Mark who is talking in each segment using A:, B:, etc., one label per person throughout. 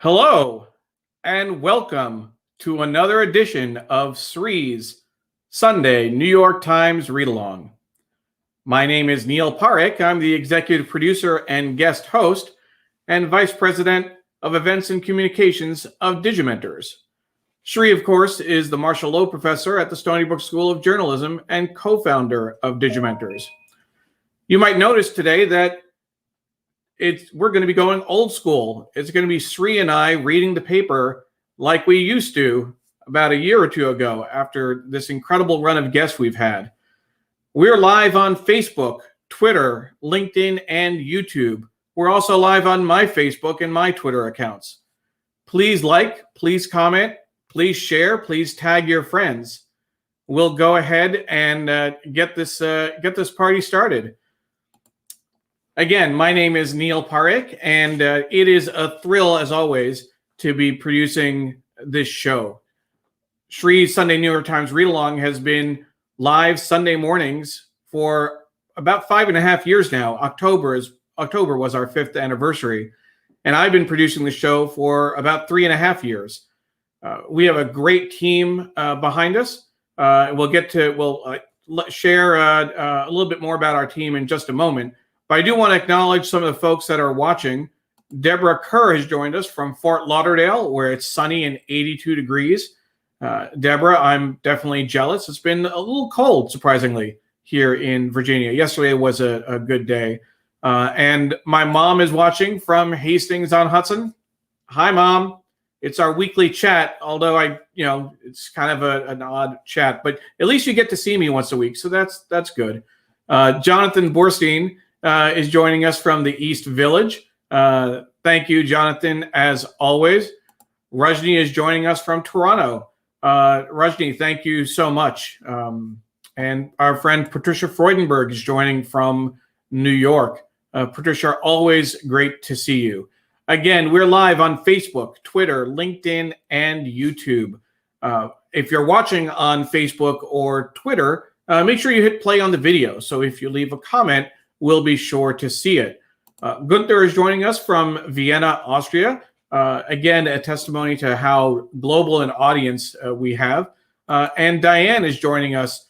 A: Hello, and welcome to another edition of Sree's Sunday New York Times Read-Along. My name is Neil Parekh. I'm the executive producer and guest host and vice president of events and communications of Digimentors. Sree, of course, is the Marshall Loeb Professor at the Stony Brook School of Journalism and co-founder of Digimentors. You might notice today that we're going to be going old school. It's going to be Sree and I reading the paper like we used to about a year or two ago after this incredible run of guests we've had. We're live on Facebook, Twitter, LinkedIn, and YouTube. We're also live on my Facebook and my Twitter accounts. Please like, please comment, please share, please tag your friends. We'll go ahead and get this party started. Again, my name is Neil Parekh, and it is a thrill, as always, to be producing this show. Sree's Sunday New York Times Read-Along has been live Sunday mornings for about 5.5 years now. October was our 5th anniversary, and I've been producing the show for about 3.5 years. We have a great team behind us. We'll share a little bit more about our team in just a moment. But I do want to acknowledge some of the folks that are watching. Deborah Kerr has joined us from Fort Lauderdale, where it's sunny and 82 degrees. Deborah, I'm definitely jealous. It's been a little cold, surprisingly, here in Virginia. Yesterday was a good day. And my mom is watching from Hastings-on-Hudson. Hi, Mom. It's our weekly chat, although it's kind of an odd chat. But at least you get to see me once a week, so that's good. Jonathan Borstein is joining us from the East Village. Thank you, Jonathan, as always. Rajni is joining us from Toronto. Rajni, thank you so much. And our friend Patricia Freudenberg is joining from New York. Patricia, always great to see you. Again, we're live on Facebook, Twitter, LinkedIn, and YouTube. If you're watching on Facebook or Twitter, make sure you hit play on the video. So if you leave a comment, we'll be sure to see it. Gunther is joining us from Vienna, Austria. Again, a testimony to how global an audience we have. And Diane is joining us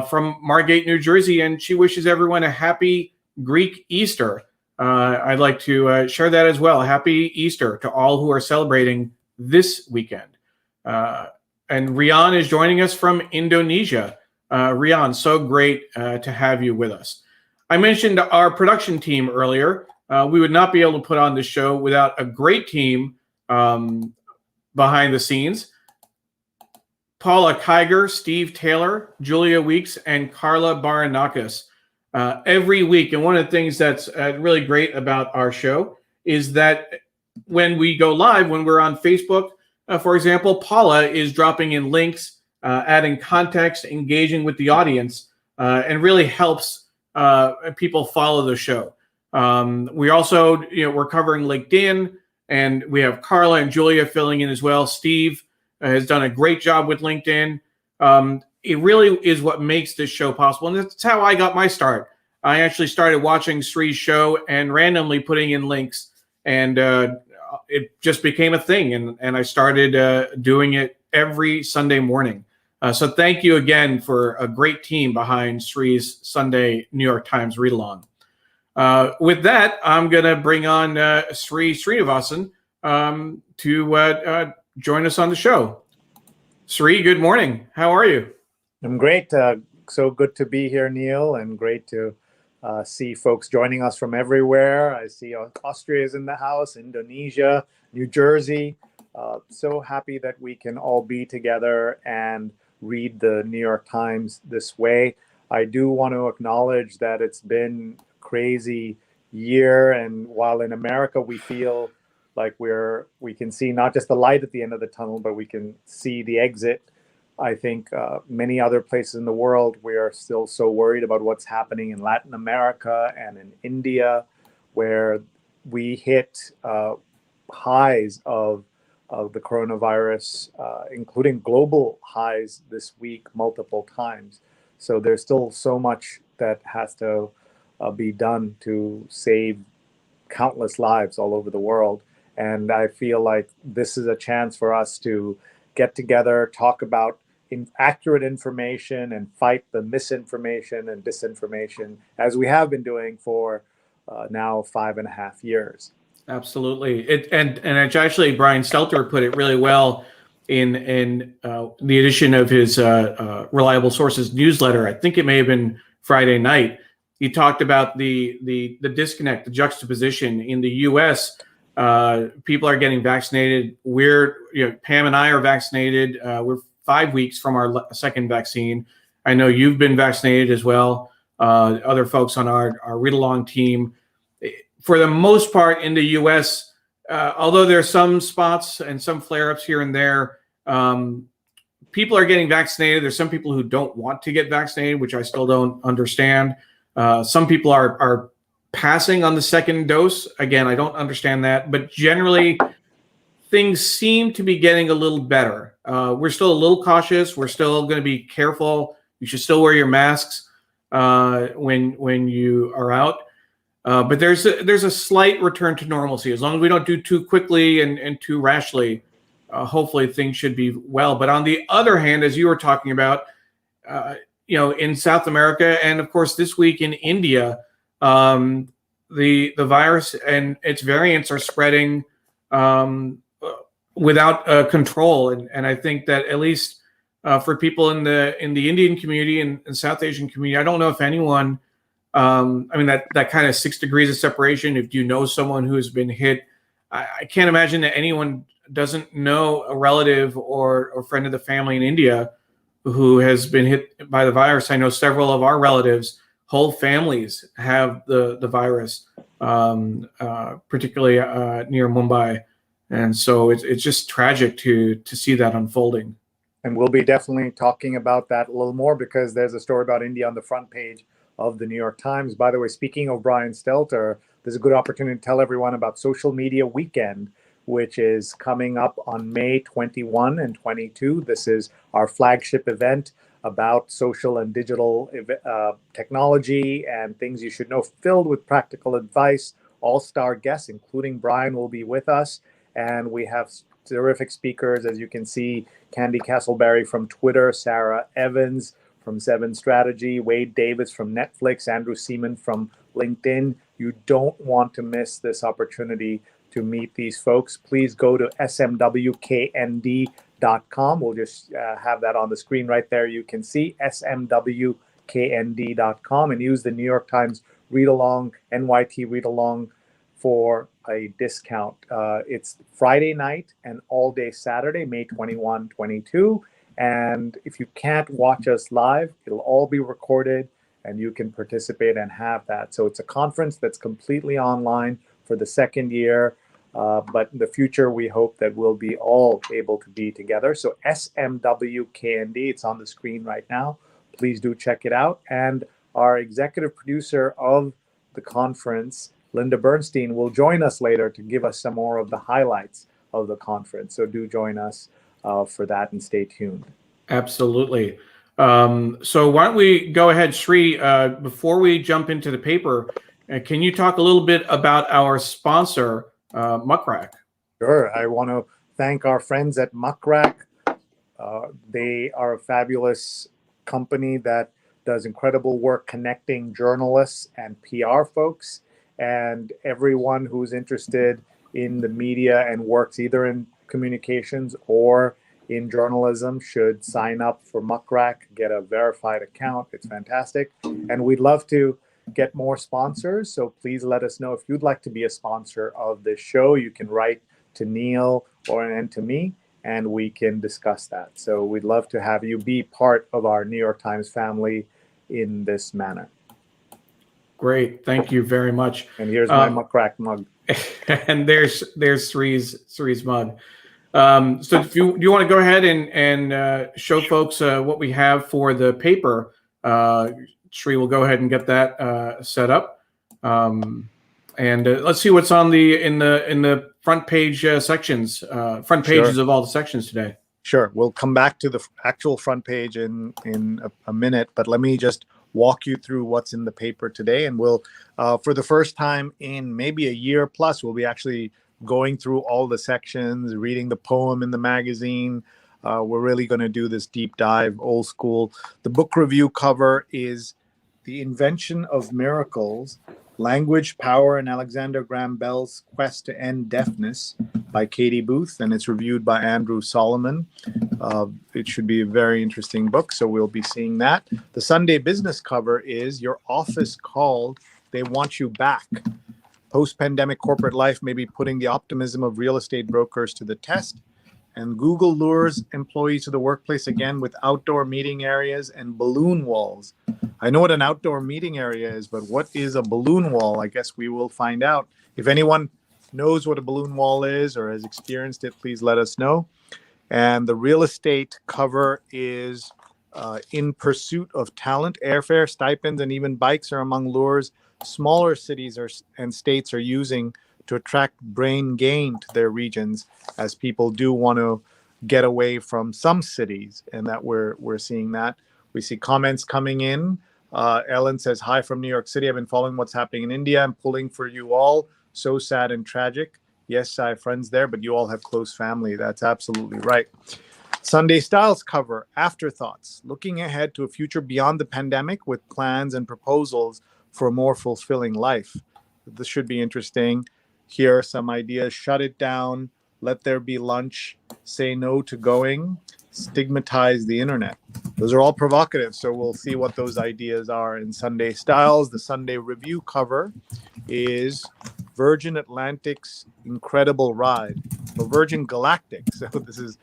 A: from Margate, New Jersey, and she wishes everyone a happy Greek Easter. I'd like to share that as well. Happy Easter to all who are celebrating this weekend. And Rian is joining us from Indonesia. Rian, so great to have you with us. I mentioned our production team earlier. We would not be able to put on this show without a great team behind the scenes. Paula Kiger, Steve Taylor, Julia Weeks, and Carla Baranauckas. Every week, and one of the things that's really great about our show is that when we go live, when we're on Facebook, for example, Paula is dropping in links, adding context, engaging with the audience, and really helps people follow the show. We also, we're covering LinkedIn, and we have Carla and Julia filling in as well. Steve has done a great job with LinkedIn. It really is what makes this show possible, and that's how I got my start. I actually started watching Sree's show and randomly putting in links, and it just became a thing, and I started doing it every Sunday morning. So thank you again for a great team behind Sree's Sunday New York Times Read-Along. With that, I'm going to bring on Sree Sreenivasan to join us on the show. Sree, good morning. How are you?
B: I'm great. So good to be here, Neil, and great to see folks joining us from everywhere. I see Austria is in the house, Indonesia, New Jersey. So happy that we can all be together and read the New York Times this way. I do want to acknowledge that it's been a crazy year, and while in America we feel like we can see not just the light at the end of the tunnel, but we can see the exit, I think many other places in the world we are still so worried about what's happening in Latin America and in India, where we hit highs of the coronavirus, including global highs this week multiple times. So there's still so much that has to be done to save countless lives all over the world. And I feel like this is a chance for us to get together, talk about accurate information, and fight the misinformation and disinformation, as we have been doing for now 5.5 years.
A: Absolutely. And it's actually Brian Stelter put it really well in the edition of his Reliable Sources newsletter. I think it may have been Friday night. He talked about the disconnect, the juxtaposition in the U.S. People are getting vaccinated. Pam and I are vaccinated. We're 5 weeks from our second vaccine. I know you've been vaccinated as well. Other folks on our read-along team. For the most part in the U.S., although there are some spots and some flare-ups here and there, people are getting vaccinated. There's some people who don't want to get vaccinated, which I still don't understand. Some people are passing on the second dose. Again, I don't understand that. But generally, things seem to be getting a little better. We're still a little cautious. We're still going to be careful. You should still wear your masks when you are out. But there's a slight return to normalcy. As long as we don't do too quickly and too rashly, hopefully things should be well. But on the other hand, as you were talking about, in South America and of course this week in India, the virus and its variants are spreading without control. And I think that at least for people in the Indian community and South Asian community, I don't know if anyone. That kind of 6 degrees of separation. If you know someone who has been hit, I can't imagine that anyone doesn't know a relative or friend of the family in India who has been hit by the virus. I know several of our relatives, whole families have the virus, particularly near Mumbai. And so it's just tragic to see that unfolding.
B: And we'll be definitely talking about that a little more because there's a story about India on the front page of the New York Times. By the way, speaking of Brian Stelter, there's a good opportunity to tell everyone about Social Media Weekend, which is coming up on May 21 and 22. This is our flagship event about social and digital technology and things you should know, filled with practical advice. All-star guests, including Brian, will be with us. And we have terrific speakers, as you can see, Candy Castleberry from Twitter, Sarah Evans from Seven Strategy, Wade Davis from Netflix, Andrew Seaman from LinkedIn. You don't want to miss this opportunity to meet these folks. Please go to smwknd.com. We'll just have that on the screen right there. You can see smwknd.com and use the New York Times Read Along, NYT Read Along for a discount. It's Friday night and all day Saturday, May 21, 22. And if you can't watch us live, it'll all be recorded and you can participate and have that. So it's a conference that's completely online for the second year. But in the future, we hope that we'll be all able to be together. So SMWKND, it's on the screen right now. Please do check it out. And our executive producer of the conference, Linda Bernstein, will join us later to give us some more of the highlights of the conference. So do join us for that and stay tuned.
A: Absolutely. So why don't we go ahead, Sree, before we jump into the paper, can you talk a little bit about our sponsor, MuckRack?
B: Sure. I want to thank our friends at MuckRack. They are a fabulous company that does incredible work connecting journalists and PR folks and everyone who's interested in the media and works either in communications or in journalism should sign up for MuckRack, get a verified account. It's fantastic. And we'd love to get more sponsors. So please let us know if you'd like to be a sponsor of this show. You can write to Neil and to me, and we can discuss that. So we'd love to have you be part of our New York Times family in this manner.
A: Great. Thank you very much.
B: And here's my MuckRack mug.
A: And there's Sree's mug. So if you want to go ahead and show folks what we have for the paper, Sree will go ahead and get that set up. And let's see what's on in the front page sections, front pages of all the sections today.
B: Sure. We'll come back to the actual front page in a minute, but let me just walk you through what's in the paper today. And we'll, for the first time in maybe a year plus, we'll be actually going through all the sections, reading the poem in the magazine. We're really going to do this deep dive, old school. The book review cover is The Invention of Miracles, Language, Power, and Alexander Graham Bell's Quest to End Deafness by Katie Booth, and it's reviewed by Andrew Solomon. It should be a very interesting book, so we'll be seeing that. The Sunday business cover is Your Office Called, They Want You Back. Post-pandemic corporate life may be putting the optimism of real estate brokers to the test, and Google lures employees to the workplace again with outdoor meeting areas and balloon walls. I know what an outdoor meeting area is, but what is a balloon wall? I guess we will find out. If anyone knows what a balloon wall is or has experienced it, please let us know. And the real estate cover is In Pursuit of Talent. Airfare, stipends, and even bikes are among lures smaller cities and states are using to attract brain gain to their regions, as people do want to get away from some cities, and that we're seeing that. We see comments coming in. Ellen says, hi from New York City. I've been following what's happening in India. I'm pulling for you all. So sad and tragic. Yes, I have friends there, but you all have close family. That's absolutely right. Sunday Styles cover, Afterthoughts, looking ahead to a future beyond the pandemic with plans and proposals for a more fulfilling life. This should be interesting. Here are some ideas. Shut it down. Let there be lunch. Say no to going. Stigmatize the internet. Those are all provocative, so we'll see what those ideas are in Sunday Styles. The Sunday Review cover is Virgin Atlantic's Incredible Ride. Well, Virgin Galactic. So this is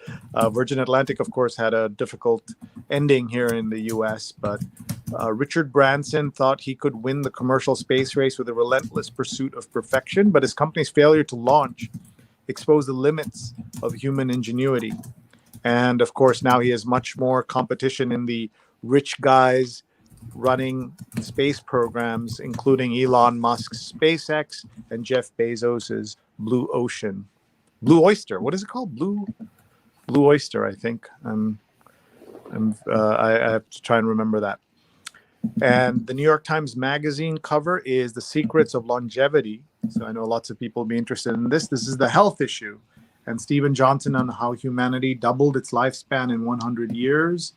B: Virgin Atlantic, of course, had a difficult ending here in the US, but Richard Branson thought he could win the commercial space race with a relentless pursuit of perfection, but his company's failure to launch exposed the limits of human ingenuity. And of course, now he has much more competition in the rich guys running space programs, including Elon Musk's SpaceX and Jeff Bezos's Blue Oyster. What is it called? Blue Oyster, I think. I have to try and remember that. And the New York Times Magazine cover is The Secrets of Longevity. So I know lots of people will be interested in this. This is the health issue. And Stephen Johnson on how humanity doubled its lifespan in 100 years.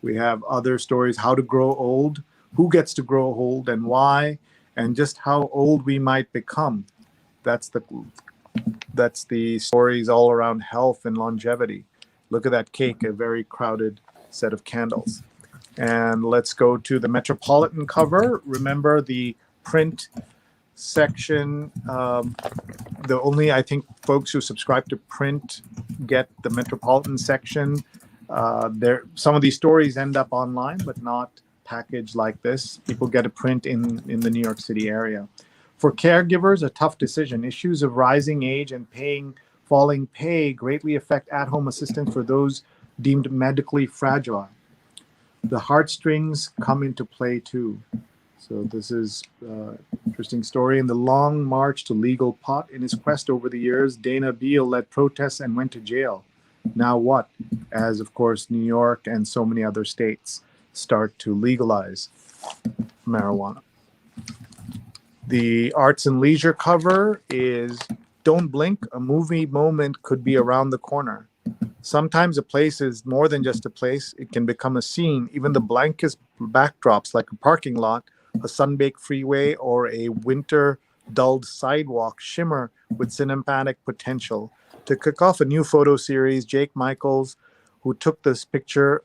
B: We have other stories, how to grow old, who gets to grow old and why, and just how old we might become. That's the stories all around health and longevity. Look at that cake, a very crowded set of candles. And let's go to the Metropolitan cover. Remember the print section. The only, I think, folks who subscribe to print get the Metropolitan section. Some of these stories end up online, but not packaged like this. People get a print in the New York City area. For caregivers, a tough decision. Issues of rising age and falling pay greatly affect at-home assistance for those deemed medically fragile. The heartstrings come into play too. So this is an interesting story. In the long march to legal pot, in his quest over the years, Dana Beal led protests and went to jail. Now what? As, of course, New York and so many other states start to legalize marijuana. The Arts and Leisure cover is Don't Blink, a movie moment could be around the corner. Sometimes a place is more than just a place. It can become a scene. Even the blankest backdrops, like a parking lot, a sun-baked freeway, or a winter-dulled sidewalk, shimmer with cinematic potential. To kick off a new photo series, Jake Michaels, who took this picture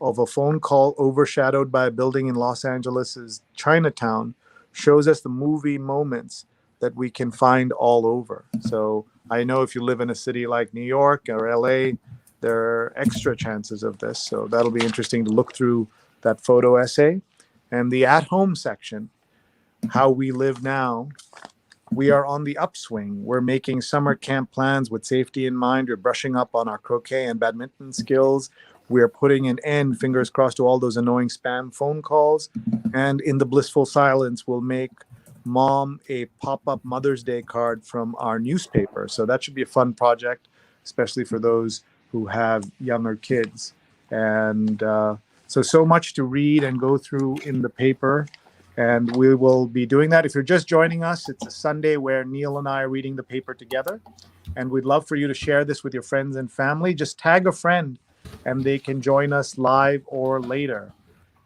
B: of a phone call overshadowed by a building in Los Angeles' Chinatown, shows us the movie moments that we can find all over. So I know if you live in a city like New York or LA, there are extra chances of this. So that'll be interesting to look through that photo essay. And the at-home section, how we live now. We are on the upswing. We're making summer camp plans with safety in mind. We're brushing up on our croquet and badminton skills. We're putting an end, fingers crossed, to all those annoying spam phone calls. And in the blissful silence, we'll make Mom a pop-up Mother's Day card from our newspaper. So that should be a fun project, especially for those who have younger kids. And so much to read and go through in the paper. And we will be doing that. If you're just joining us, it's a Sunday where Neil and I are reading the paper together. And we'd love for you to share this with your friends and family. Just tag a friend and they can join us live or later.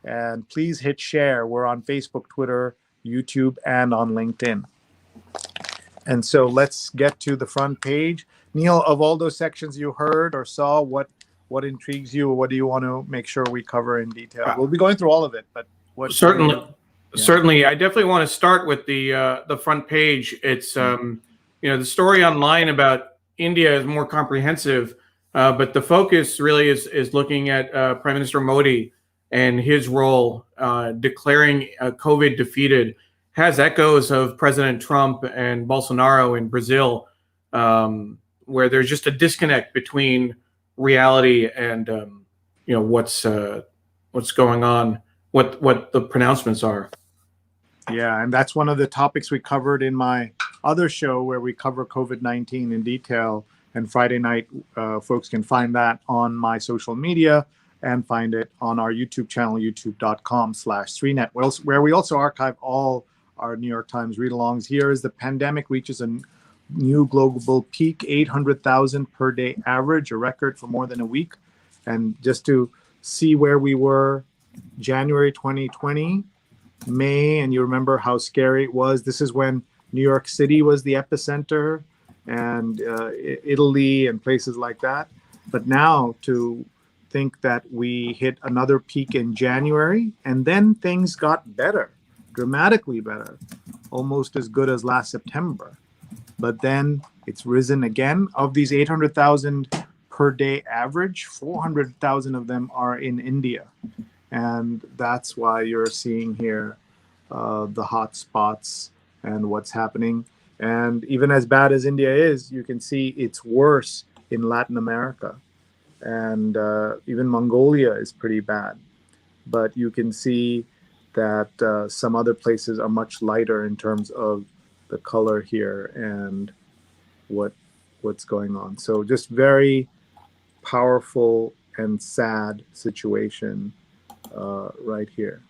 B: And please hit share. We're on Facebook, Twitter, YouTube, and on LinkedIn. And so let's get to the front page. Neil, of all those sections you heard or saw, what intrigues you, or what do you want to make sure we cover in detail? We'll be going through all of it, but what
A: certainly,
B: yeah.
A: certainly, I definitely want to start with the front page. It's the story online about India is more comprehensive, but the focus really is looking at Prime Minister Modi and his role declaring COVID defeated. Has echoes of President Trump and Bolsonaro in Brazil, where there's just a disconnect between reality and what's going on, what the pronouncements are.
B: Yeah, and that's one of the topics we covered in my other show where we cover COVID-19 in detail. And Friday night, folks can find that on my social media and find it on our YouTube channel, youtube.com/SreeNet, where we also archive all our New York Times read-alongs. Here is the pandemic reaches a new global peak, 800,000 per day average, a record for more than a week. And just to see where we were, January 2020, May, and you remember how scary it was. This is when New York City was the epicenter, and Italy and places like that. But now to think that we hit another peak in January, and then things got better, dramatically better, almost as good as last September. But then it's risen again. Of these 800,000 per day average, 400,000 of them are in India. And that's why you're seeing here the hot spots and what's happening. And even as bad as India is, you can see it's worse in Latin America. And even Mongolia is pretty bad. But you can see that some other places are much lighter in terms of the color here and what's going on. So just very powerful and sad situation right here.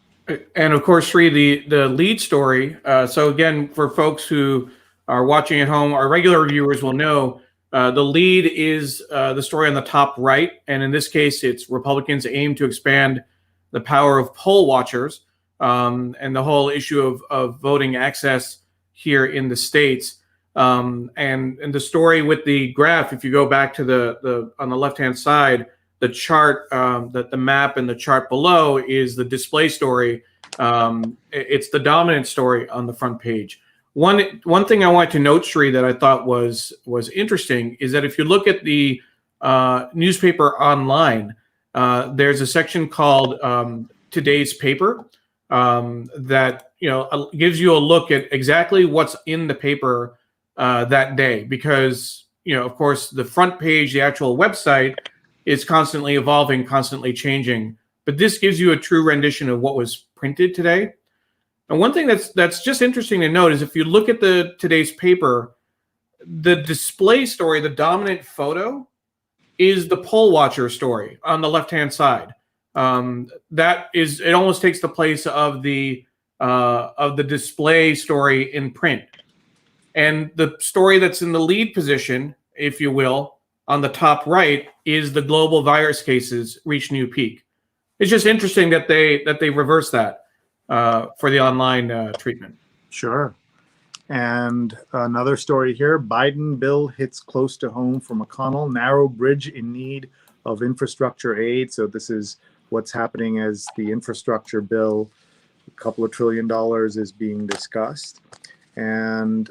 A: And of course, Sree, the lead story. So again, for folks who are watching at home, our regular viewers will know the lead is the story on the top right. And in this case, it's Republicans aim to expand the power of poll watchers and the whole issue of voting access here in the States. And the story with the graph, if you go back to the on the left-hand side, the chart, that the map and the chart below is the display story. It's the dominant story on the front page. One thing I wanted to note, Sree, that I thought was interesting is that if you look at the newspaper online, there's a section called Today's Paper that gives you a look at exactly what's in the paper that day, because of course the front page, the actual website, is constantly evolving, constantly changing. But this gives you a true rendition of what was printed today. And one thing that's just interesting to note is if you look at today's paper, the display story, the dominant photo, is the poll watcher story on the left-hand side. It almost takes the place of the display story in print. And the story that's in the lead position, if you will, on the top right, is the global virus cases reach new peak. It's just interesting that they reverse that for the online treatment.
B: Sure. And another story here, Biden bill hits close to home for McConnell, narrow bridge in need of infrastructure aid. So this is what's happening as the infrastructure bill, a couple of $1 trillion is being discussed. And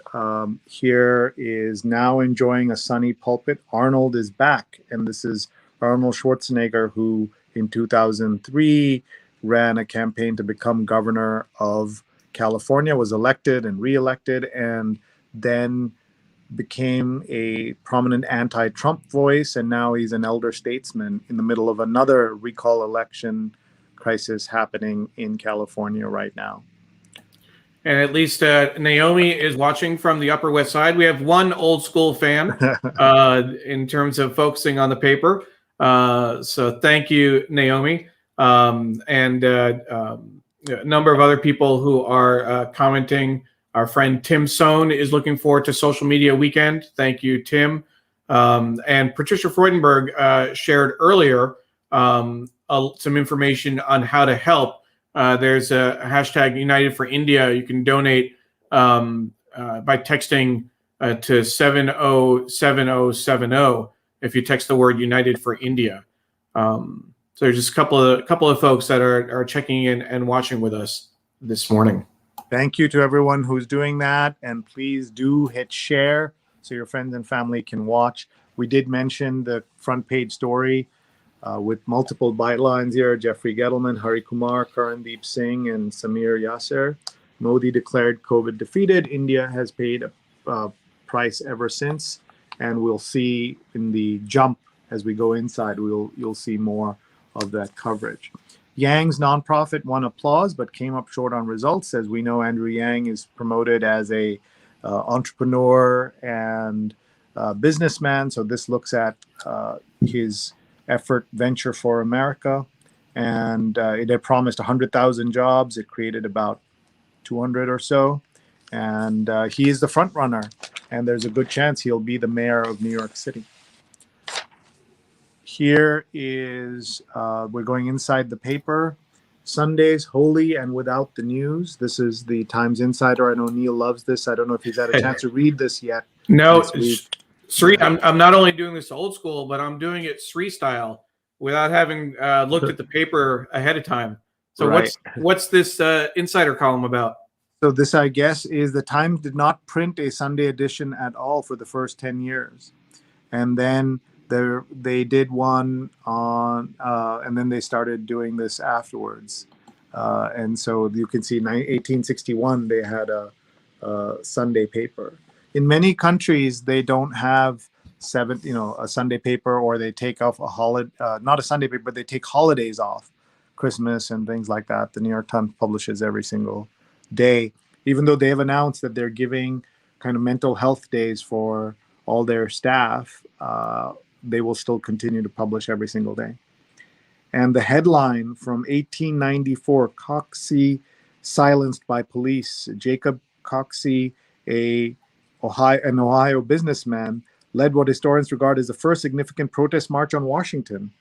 B: here is now enjoying a sunny pulpit. Arnold is back. And this is Arnold Schwarzenegger, who in 2003 ran a campaign to become governor of California, was elected and reelected, and then became a prominent anti-Trump voice. And now he's an elder statesman in the middle of another recall election crisis happening in California right now.
A: And at least Naomi is watching from the Upper West Side. We have one old school fan in terms of focusing on the paper. So thank you, Naomi. a number of other people who are commenting. Our friend Tim Sohn is looking forward to Social Media Weekend. Thank you, Tim. And Patricia Freudenberg shared earlier some information on how to help. There's a hashtag United for India. You can donate by texting to 707070 if you text the word United for India. So there's just a couple of folks that are checking in and watching with us this morning.
B: Thank you to everyone who's doing that, and please do hit share so your friends and family can watch. We did mention the front page story with multiple bylines here: Jeffrey Gettleman, Hari Kumar, Karandeep Singh, and Samir Yasser. Modi declared COVID defeated. India has paid a price ever since, and we'll see in the jump as we go inside. You'll see more of that coverage. Yang's nonprofit won applause but came up short on results. As we know, Andrew Yang is promoted as a entrepreneur and businessman. So this looks at his effort venture for America, and it had promised 100,000 jobs. It created about 200 or so, and he is the front runner, and there's a good chance he'll be the mayor of New York City. Here is, we're going inside the paper. Sundays, wholly and without the news. This is the Times Insider. I know Neil loves this. I don't know if he's had a chance to read this yet.
A: No, Sree, I'm not only doing this old school, but I'm doing it Sree style without having looked at the paper ahead of time. So right. What's this insider column about?
B: So this, I guess, is the Times did not print a Sunday edition at all for the first 10 years. And then they did one on, and then they started doing this afterwards. And so you can see 1861, they had a Sunday paper. In many countries, they don't have a Sunday paper, or they take off a holiday, not a Sunday paper, but they take holidays off, Christmas and things like that. The New York Times publishes every single day, even though they have announced that they're giving kind of mental health days for all their staff. They will still continue to publish every single day. And the headline from 1894, Coxey silenced by police. Jacob Coxey, an Ohio businessman, led what historians regard as the first significant protest march on Washington,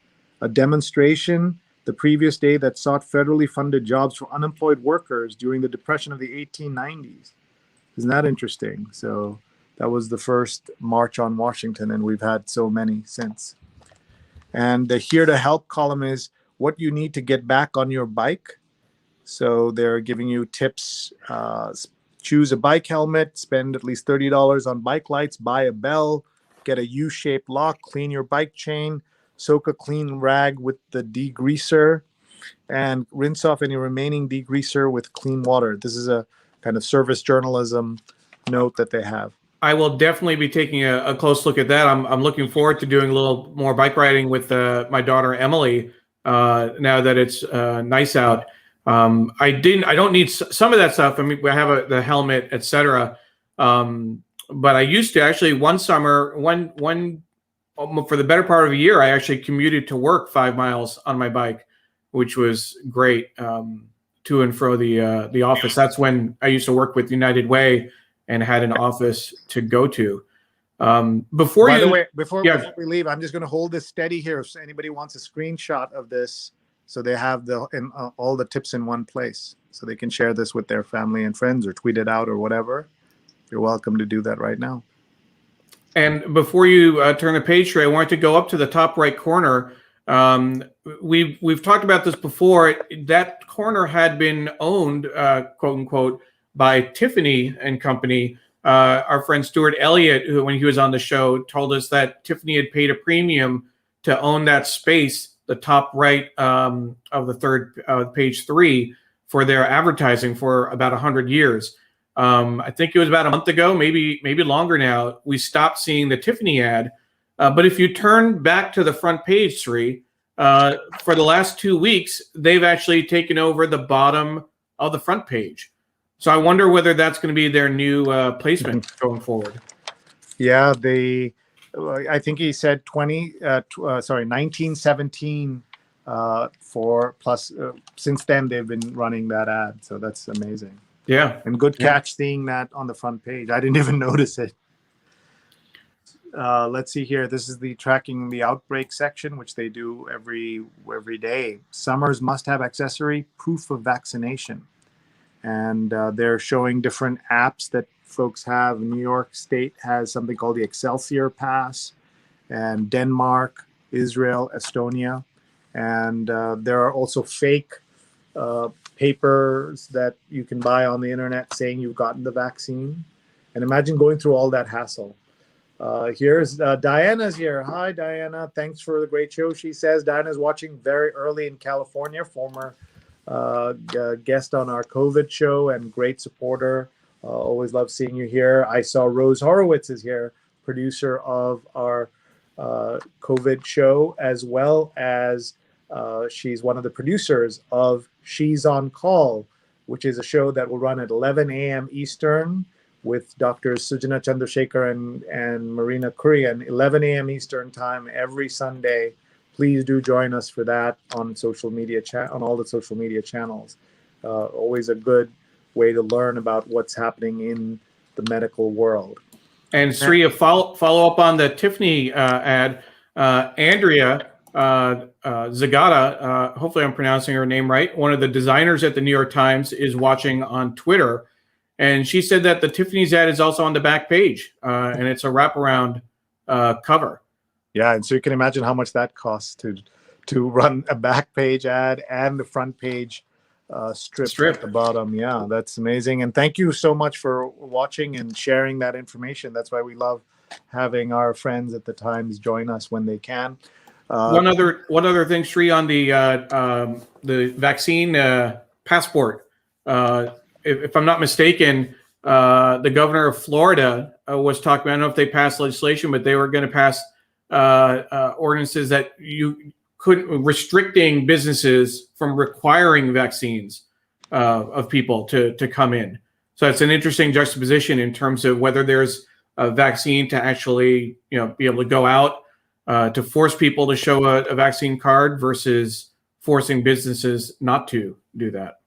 B: a demonstration the previous day that sought federally funded jobs for unemployed workers during the Depression of the 1890s. Isn't that interesting? So that was the first march on Washington, and we've had so many since. And the Here to Help column is what you need to get back on your bike. So they're giving you tips. Choose a bike helmet, spend at least $30 on bike lights, buy a bell, get a U-shaped lock, clean your bike chain, soak a clean rag with the degreaser, and rinse off any remaining degreaser with clean water. This is a kind of service journalism note that they have.
A: I will definitely be taking a close look at that. I'm looking forward to doing a little more bike riding with my daughter Emily now that it's nice out. I don't need some of that stuff. I mean, we have the helmet, etc. But I used to actually one summer, for the better part of a year, I actually commuted to work 5 miles on my bike, which was great, to and fro the office. That's when I used to work with United Way and had an office to go to. Before we leave, I'm just going to hold this steady here. If anybody wants a screenshot of this, so they have all the tips in one place, so they can share this with their family and friends or tweet it out or whatever. You're welcome to do that right now. And before you turn the page, Sree, I wanted to go up to the top right corner. We've talked about this before. That corner had been owned, quote unquote, by Tiffany and Company. Our friend Stuart Elliott, who when he was on the show, told us that Tiffany had paid a premium to own that space, the top right of the third page 3, for their advertising for about 100 years. I think it was about a month ago, maybe longer now, we stopped seeing the Tiffany ad. But if you turn back to the front page, Sree, for the last 2 weeks, they've actually taken over the bottom of the front page. So I wonder whether that's going to be their new placement going forward.
B: Yeah, I think he said 1917 for plus since then they've been running that ad, so that's amazing.
A: Yeah,
B: and good catch seeing that on the front page. I didn't even notice it. Let's see here. This is the tracking the outbreak section, which they do every day. Summer's must-have accessory: proof of vaccination. And they're showing different apps that folks have. New York State has something called the Excelsior Pass, and Denmark, Israel, Estonia. And there are also fake papers that you can buy on the internet saying you've gotten the vaccine. And imagine going through all that hassle. Here's Diana's here. Hi, Diana. Thanks for the great show. She says Diana's watching very early in California, former guest on our COVID show and great supporter. Always love seeing you here. I saw Rose Horowitz is here, producer of our COVID show, as well as she's one of the producers of She's on Call, which is a show that will run at 11 a.m. Eastern with Drs. Sujana Chandrasekhar and Marina Kurian, 11 a.m. Eastern time every Sunday. Please do join us for that on social media on all the social media channels. Always a good way to learn about what's happening in the medical world.
A: And Sree, a follow up on the Tiffany ad. Andrea Zagata, hopefully I'm pronouncing her name right, one of the designers at the New York Times, is watching on Twitter. And she said that the Tiffany's ad is also on the back page, and it's a wraparound cover.
B: Yeah, and so you can imagine how much that costs to run a back page ad and the front page strip at the bottom. Yeah, that's amazing. And thank you so much for watching and sharing that information. That's why we love having our friends at the Times join us when they can.
A: One other thing, Sree, on the vaccine passport. If I'm not mistaken, the governor of Florida was talking. I don't know if they passed legislation, but they were going to pass ordinances that you couldn't restricting businesses from requiring vaccines of people to come in. So it's an interesting juxtaposition in terms of whether there's a vaccine to actually be able to go out to force people to show a vaccine card versus forcing businesses not to do that.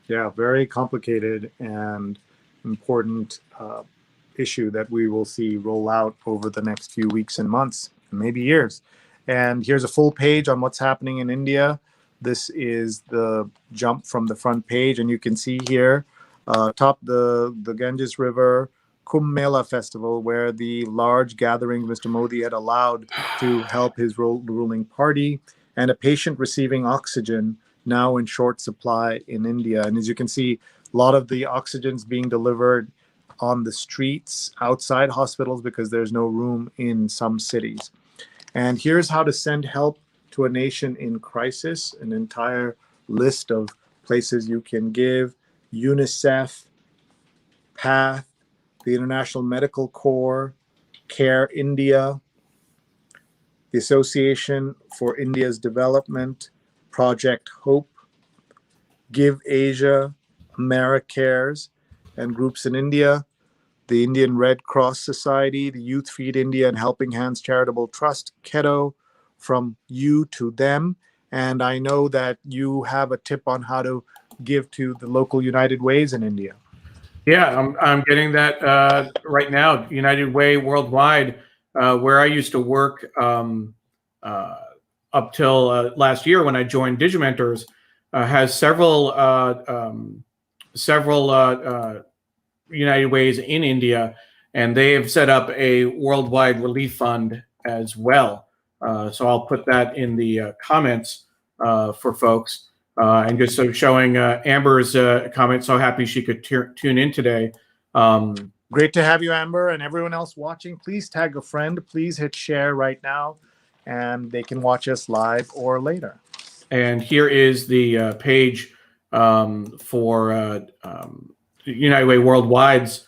B: Yeah, very complicated and important issue that we will see roll out over the next few weeks and months, maybe years. And here's a full page on what's happening in India. This is the jump from the front page, and you can see here, top the Ganges River Kumbh Mela festival, where the large gatherings Mr. Modi had allowed to help his ruling party, and a patient receiving oxygen now in short supply in India. And as you can see, a lot of the oxygen's being delivered on the streets outside hospitals because there's no room in some cities. And here's how to send help to a nation in crisis, an entire list of places you can give: UNICEF, PATH, the International Medical Corps, Care India, the Association for India's Development, Project Hope, Give Asia, AmeriCares, and groups in India, the Indian Red Cross Society, the Youth Feed India, and Helping Hands Charitable Trust, KEDO, from you to them. And I know that you have a tip on how to give to the local United Ways in India.
A: Yeah, I'm getting that right now. United Way Worldwide, where I used to work up till last year when I joined Digimentors, has several United Ways in India, and they have set up a worldwide relief fund as well. So I'll put that in the comments for folks. And just so showing Amber's comment, so happy she could tune in today.
B: Great to have you, Amber, and everyone else watching. Please tag a friend. Please hit share right now, and they can watch us live or later.
A: And here is the page for United Way Worldwide's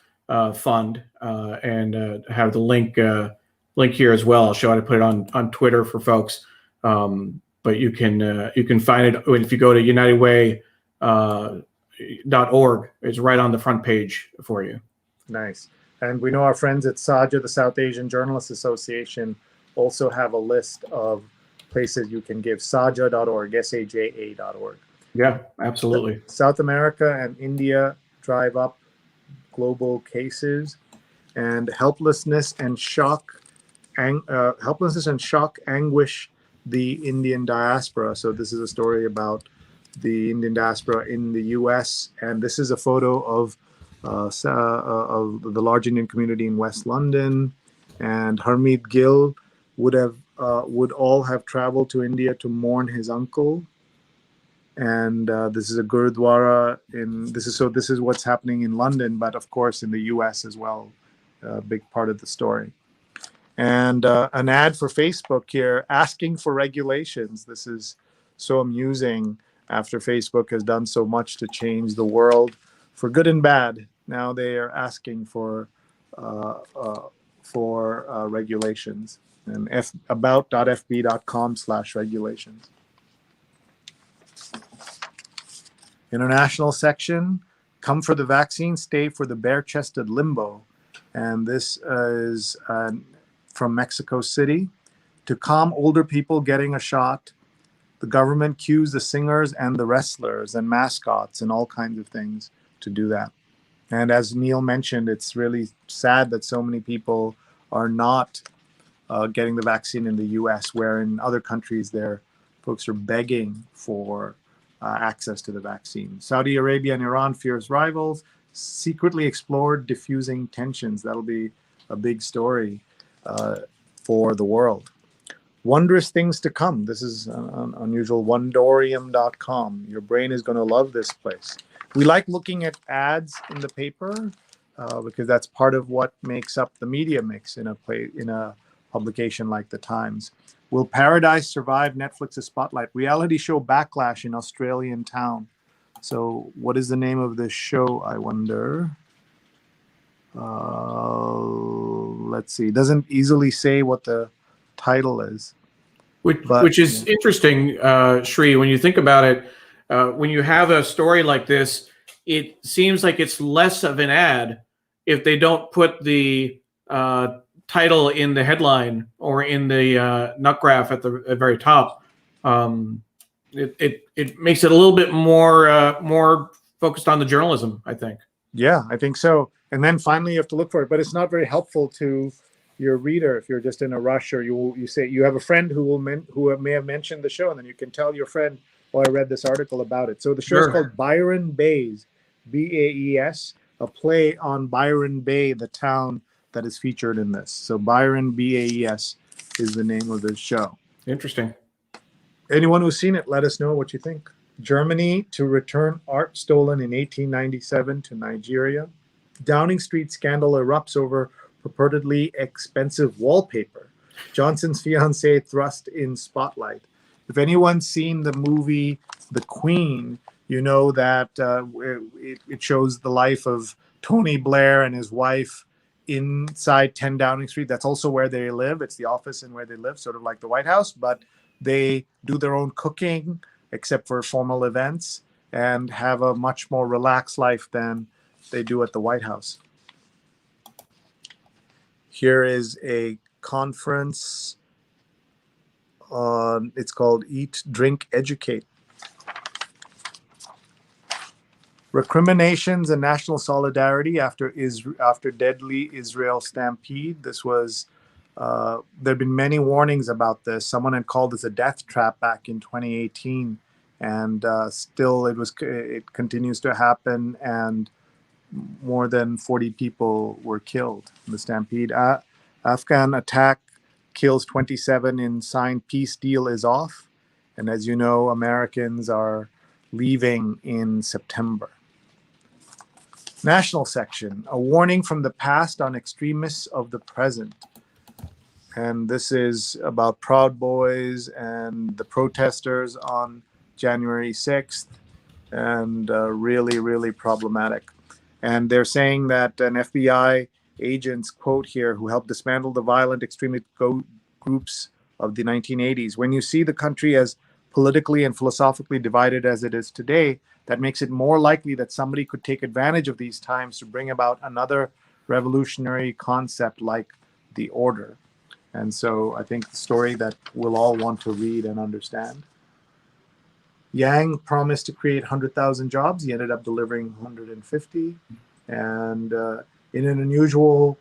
A: fund, and have the link here as well. I'll show how to put it on Twitter for folks. But you can find it if you go to unitedway.org. It's right on the front page for you.
B: Nice. And we know our friends at SAJA, the South Asian Journalists Association, also have a list of places you can give. Saja.org, SAJA.org.
A: Yeah, absolutely.
B: South America and India drive up global cases, and helplessness and shock, anguish the Indian diaspora. So this is a story about the Indian diaspora in the U.S., and this is a photo of the large Indian community in West London. And Harmeet Gill would all have traveled to India to mourn his uncle. And this is a Gurudwara this is what's happening in London, but of course in the US as well, a big part of the story. And an ad for Facebook here asking for regulations. This is so amusing after Facebook has done so much to change the world for good and bad. Now they are asking for regulations, and about.fb.com/regulations. International section, come for the vaccine, stay for the bare-chested limbo. And this is from Mexico City. To calm older people getting a shot, the government cues the singers and the wrestlers and mascots and all kinds of things to do that. And as Neil mentioned, it's really sad that so many people are not getting the vaccine in the US, where in other countries folks are begging for access to the vaccine. Saudi Arabia and Iran fierce rivals, secretly explored diffusing tensions. That'll be a big story for the world. Wondrous things to come. This is unusual. Wondorium.com. Your brain is going to love this place. We like looking at ads in the paper because that's part of what makes up the media mix in a publication like the Times. Will Paradise survive Netflix's spotlight? Reality show backlash in Australian town. So what is the name of this show, I wonder? Let's see. It doesn't easily say what the title is.
A: Which is interesting, Sree, when you think about it. When you have a story like this, it seems like it's less of an ad if they don't put the title in the headline or in the MuckRack at the very top. It makes it a little bit more focused on the journalism, I think.
B: Yeah, I think so. And then finally, you have to look for it, but it's not very helpful to your reader if you're just in a rush, or you say you have a friend who may have mentioned the show, and then you can tell your friend, "Oh, I read this article about it." So the show is called Byron Bays, Baes, a play on Byron Bay, the town that is featured in this. So Byron Baes is the name of the show.
A: Interesting.
B: Anyone who's seen it, let us know what you think. Germany to return art stolen in 1897 to Nigeria. Downing Street scandal erupts over purportedly expensive wallpaper. Johnson's fiancée thrust in spotlight. If anyone's seen the movie The Queen, you know that it shows the life of Tony Blair and his wife inside 10 Downing Street. That's also where they live. It's the office and where they live, sort of like the White House, but they do their own cooking except for formal events and have a much more relaxed life than they do at the White House. Here is a conference on, it's called Eat, Drink, Educate. Recriminations and national solidarity after deadly Israel stampede. This was, there had been many warnings about this. Someone had called this a death trap back in 2018, and still it continues to happen, and more than 40 people were killed in the stampede. Afghan attack kills 27 in signed peace deal is off. And as you know, Americans are leaving in September. National section, a warning from the past on extremists of the present. And this is about Proud Boys and the protesters on January 6th, and really, really problematic. And they're saying that an FBI agent's quote here, who helped dismantle the violent extremist groups of the 1980s. When you see the country as politically and philosophically divided as it is today, that makes it more likely that somebody could take advantage of these times to bring about another revolutionary concept like the order. And so I think the story that we'll all want to read and understand. Yang promised to create 100,000 jobs. He ended up delivering 150. And in an unusual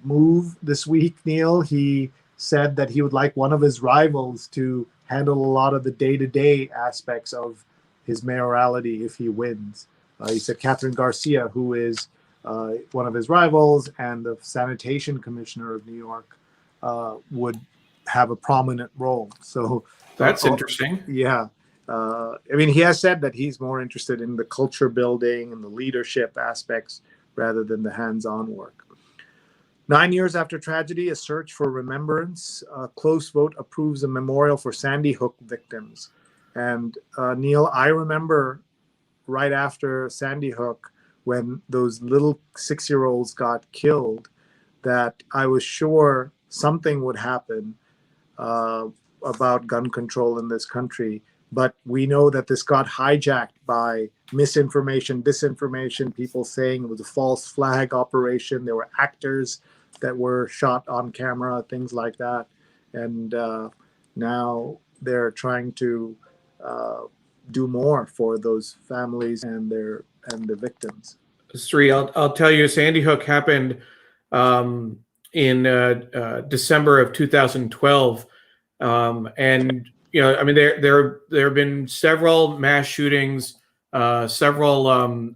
B: move this week, Neil, he said that he would like one of his rivals to handle a lot of the day-to-day aspects of his mayoralty if he wins. He said Catherine Garcia, who is one of his rivals and the sanitation commissioner of New York, would have a prominent role. So
A: that's interesting.
B: Yeah. I mean, he has said that he's more interested in the culture building and the leadership aspects rather than the hands-on work. 9 years after tragedy, a search for remembrance. A close vote approves a memorial for Sandy Hook victims. And Neil, I remember right after Sandy Hook, when those little 6-year-olds got killed, that I was sure something would happen about gun control in this country. But we know that this got hijacked by misinformation, disinformation, people saying it was a false flag operation. There were actors that were shot on camera, things like that. And now they're trying to do more for those families and the victims.
A: Sree, I'll tell you, Sandy Hook happened in December of 2012, and I mean there have been several mass shootings, several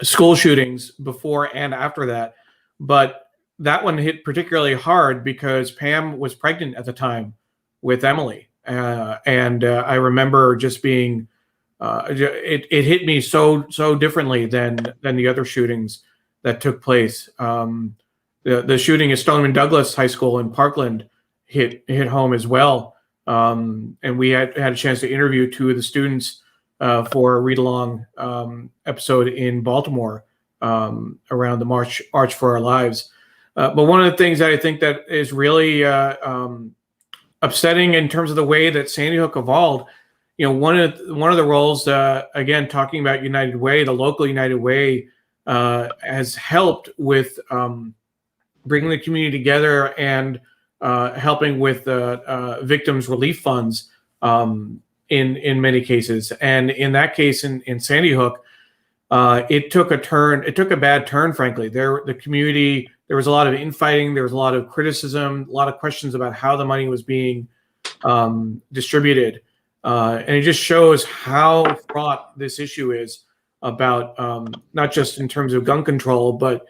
A: school shootings before and after that, but that one hit particularly hard because Pam was pregnant at the time with Emily, and I remember just being it hit me so differently than the other shootings that took place. The shooting at Stoneman Douglas High School in Parkland hit home as well, and we had a chance to interview 2 of the students for a read-along episode in Baltimore around the March for Our Lives. But one of the things that I think that is really upsetting in terms of the way that Sandy Hook evolved, one of the roles, again, talking about United Way, the local United Way has helped with bringing the community together and helping with victims' relief funds in many cases. And in that case, in Sandy Hook, it took a bad turn, frankly. The community, there was a lot of infighting, there was a lot of criticism, a lot of questions about how the money was being distributed. And it just shows how fraught this issue is about not just in terms of gun control, but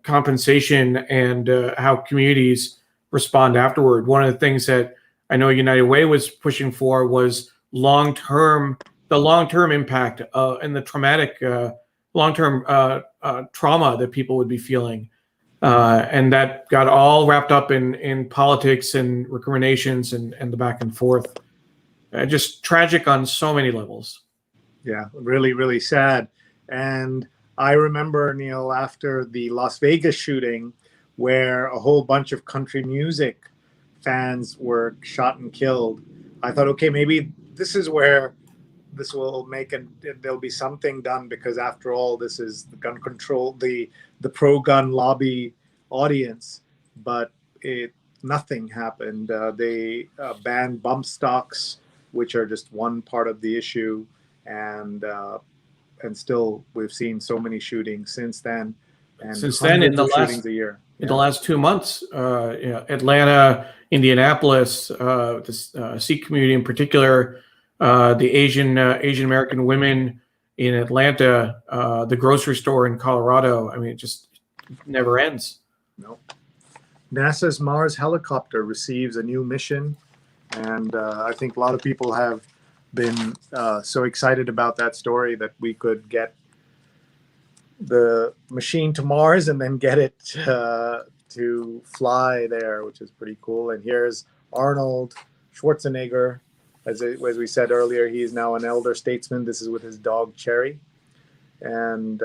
A: compensation and how communities respond afterward. One of the things that I know United Way was pushing for was the long-term impact and the traumatic long-term trauma that people would be feeling. And that got all wrapped up in politics and recriminations and the back and forth. Just tragic on so many levels.
B: Yeah, really, really sad. And I remember, Neil, after the Las Vegas shooting, where a whole bunch of country music fans were shot and killed, I thought, okay, maybe this is where this will there'll be something done, because after all, this is the gun control, the pro-gun lobby audience. But nothing happened. They banned bump stocks, which are just one part of the issue, and still we've seen so many shootings since then, and
A: since then in the
B: shootings a year.
A: In the last 2 months, Atlanta, Indianapolis, the Sikh community in particular, the Asian American women in Atlanta, the grocery store in Colorado. I mean, it just never ends.
B: No. NASA's Mars helicopter receives a new mission. And I think a lot of people have been so excited about that story that we could get the machine to Mars and then get it to fly there, which is pretty cool. And here's Arnold Schwarzenegger. As we said earlier, he is now an elder statesman. This is with his dog, Cherry. And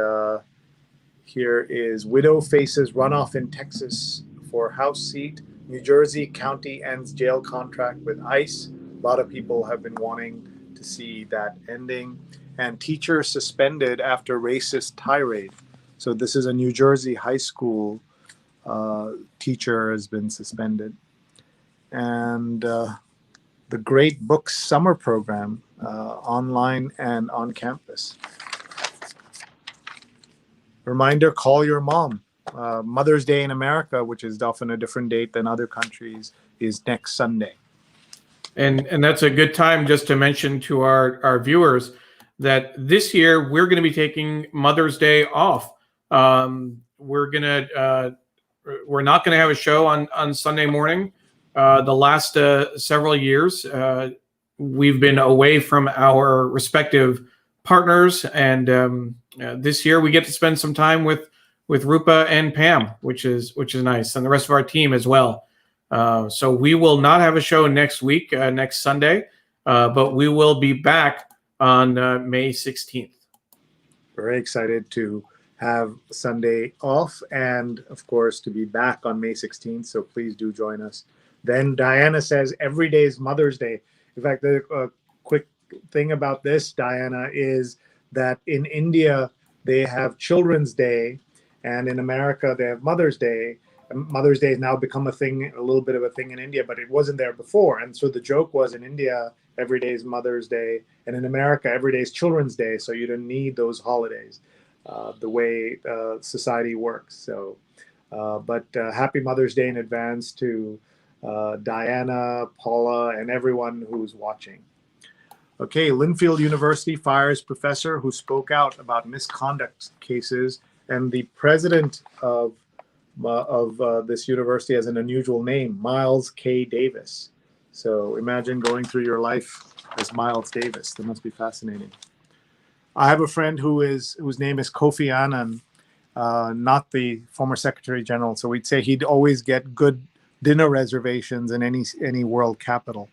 B: here is widow faces runoff in Texas for House seat. New Jersey county ends jail contract with ICE. A lot of people have been wanting to to see that ending. And teacher suspended after racist tirade. So this is a New Jersey high school teacher has been suspended. And the Great Books Summer Program, online and on campus. Reminder, call your mom. Mother's Day in America, which is often a different date than other countries, is next Sunday.
A: And that's a good time just to mention to our viewers that this year we're going to be taking Mother's Day off. We're not going to have a show on Sunday morning. The last several years, we've been away from our respective partners, and this year we get to spend some time with Rupa and Pam, which is nice, and the rest of our team as well. So we will not have a show next week, next Sunday, but we will be back on May 16th.
B: Very excited to have Sunday off and, of course, to be back on May 16th. So please do join us. Then Diana says every day is Mother's Day. In fact, the quick thing about this, Diana, is that in India, they have Children's Day, and in America, they have Mother's Day. Mother's Day has now become a thing, a little bit of a thing in India, but it wasn't there before. And so the joke was, in India, every day is Mother's Day, and in America, every day is Children's Day, so you don't need those holidays, the way society works. So, but happy Mother's Day in advance to Diana, Paula, and everyone who's watching. Okay, Linfield University fires professor who spoke out about misconduct cases, and the president of this university has an unusual name, Miles K. Davis. So imagine going through your life as Miles Davis. That must be fascinating. I have a friend whose name is Kofi Annan, not the former Secretary General. So we'd say he'd always get good dinner reservations in any world capital.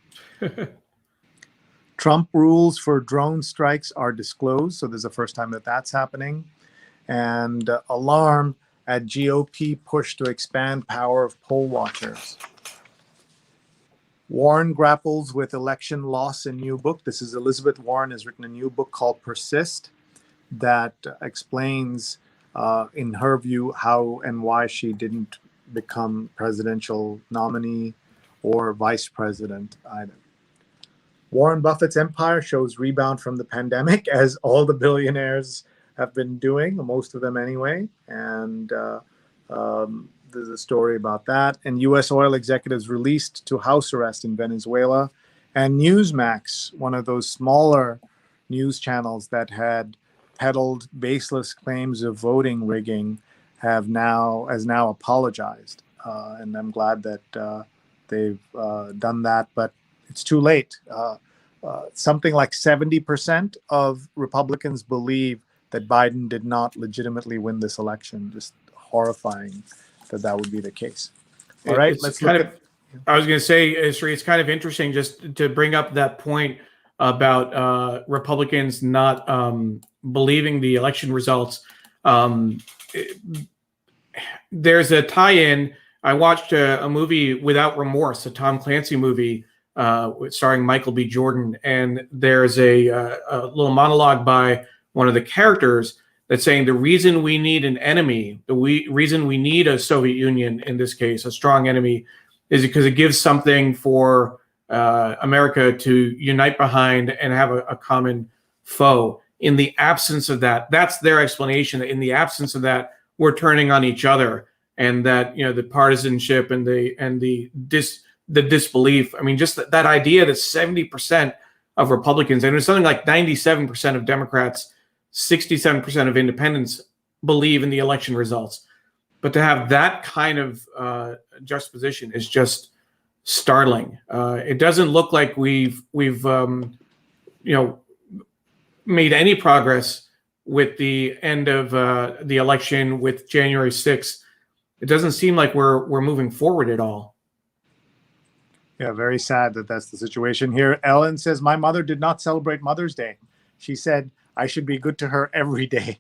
B: Trump rules for drone strikes are disclosed. So there's the first time that that's happening. And alarm at GOP push to expand power of poll watchers. Warren grapples with election loss in new book. This is Elizabeth Warren has written a new book called Persist that explains, in her view, how and why she didn't become presidential nominee or vice president either. Warren Buffett's empire shows rebound from the pandemic, as all the billionaires have been doing, most of them anyway. And there's a story about that. And U.S. oil executives released to house arrest in Venezuela. And Newsmax, one of those smaller news channels that had peddled baseless claims of voting rigging, has now apologized. And I'm glad that they've done that, but it's too late. Something like 70% of Republicans believe that Biden did not legitimately win this election. Just horrifying that would be the case. All right, let's look at.
A: I was going to say, Sree, it's kind of interesting just to bring up that point about Republicans not believing the election results. There's a tie-in. I watched a movie, Without Remorse, a Tom Clancy movie starring Michael B. Jordan, and there's a little monologue by one of the characters that's saying the reason we need an enemy, reason we need a Soviet Union in this case, a strong enemy, is because it gives something for America to unite behind and have a common foe. In the absence of that, that's their explanation. In the absence of that, we're turning on each other, and that the partisanship and the disbelief. I mean, just that idea that 70% of Republicans, and it's something like 97% of Democrats, 67% of independents believe in the election results. But to have that kind of juxtaposition is just startling. It doesn't look like we've made any progress with the end of the election with January 6th. It doesn't seem like we're moving forward at all.
B: Yeah, very sad that that's the situation here. Ellen says, my mother did not celebrate Mother's Day. She said, I should be good to her every day.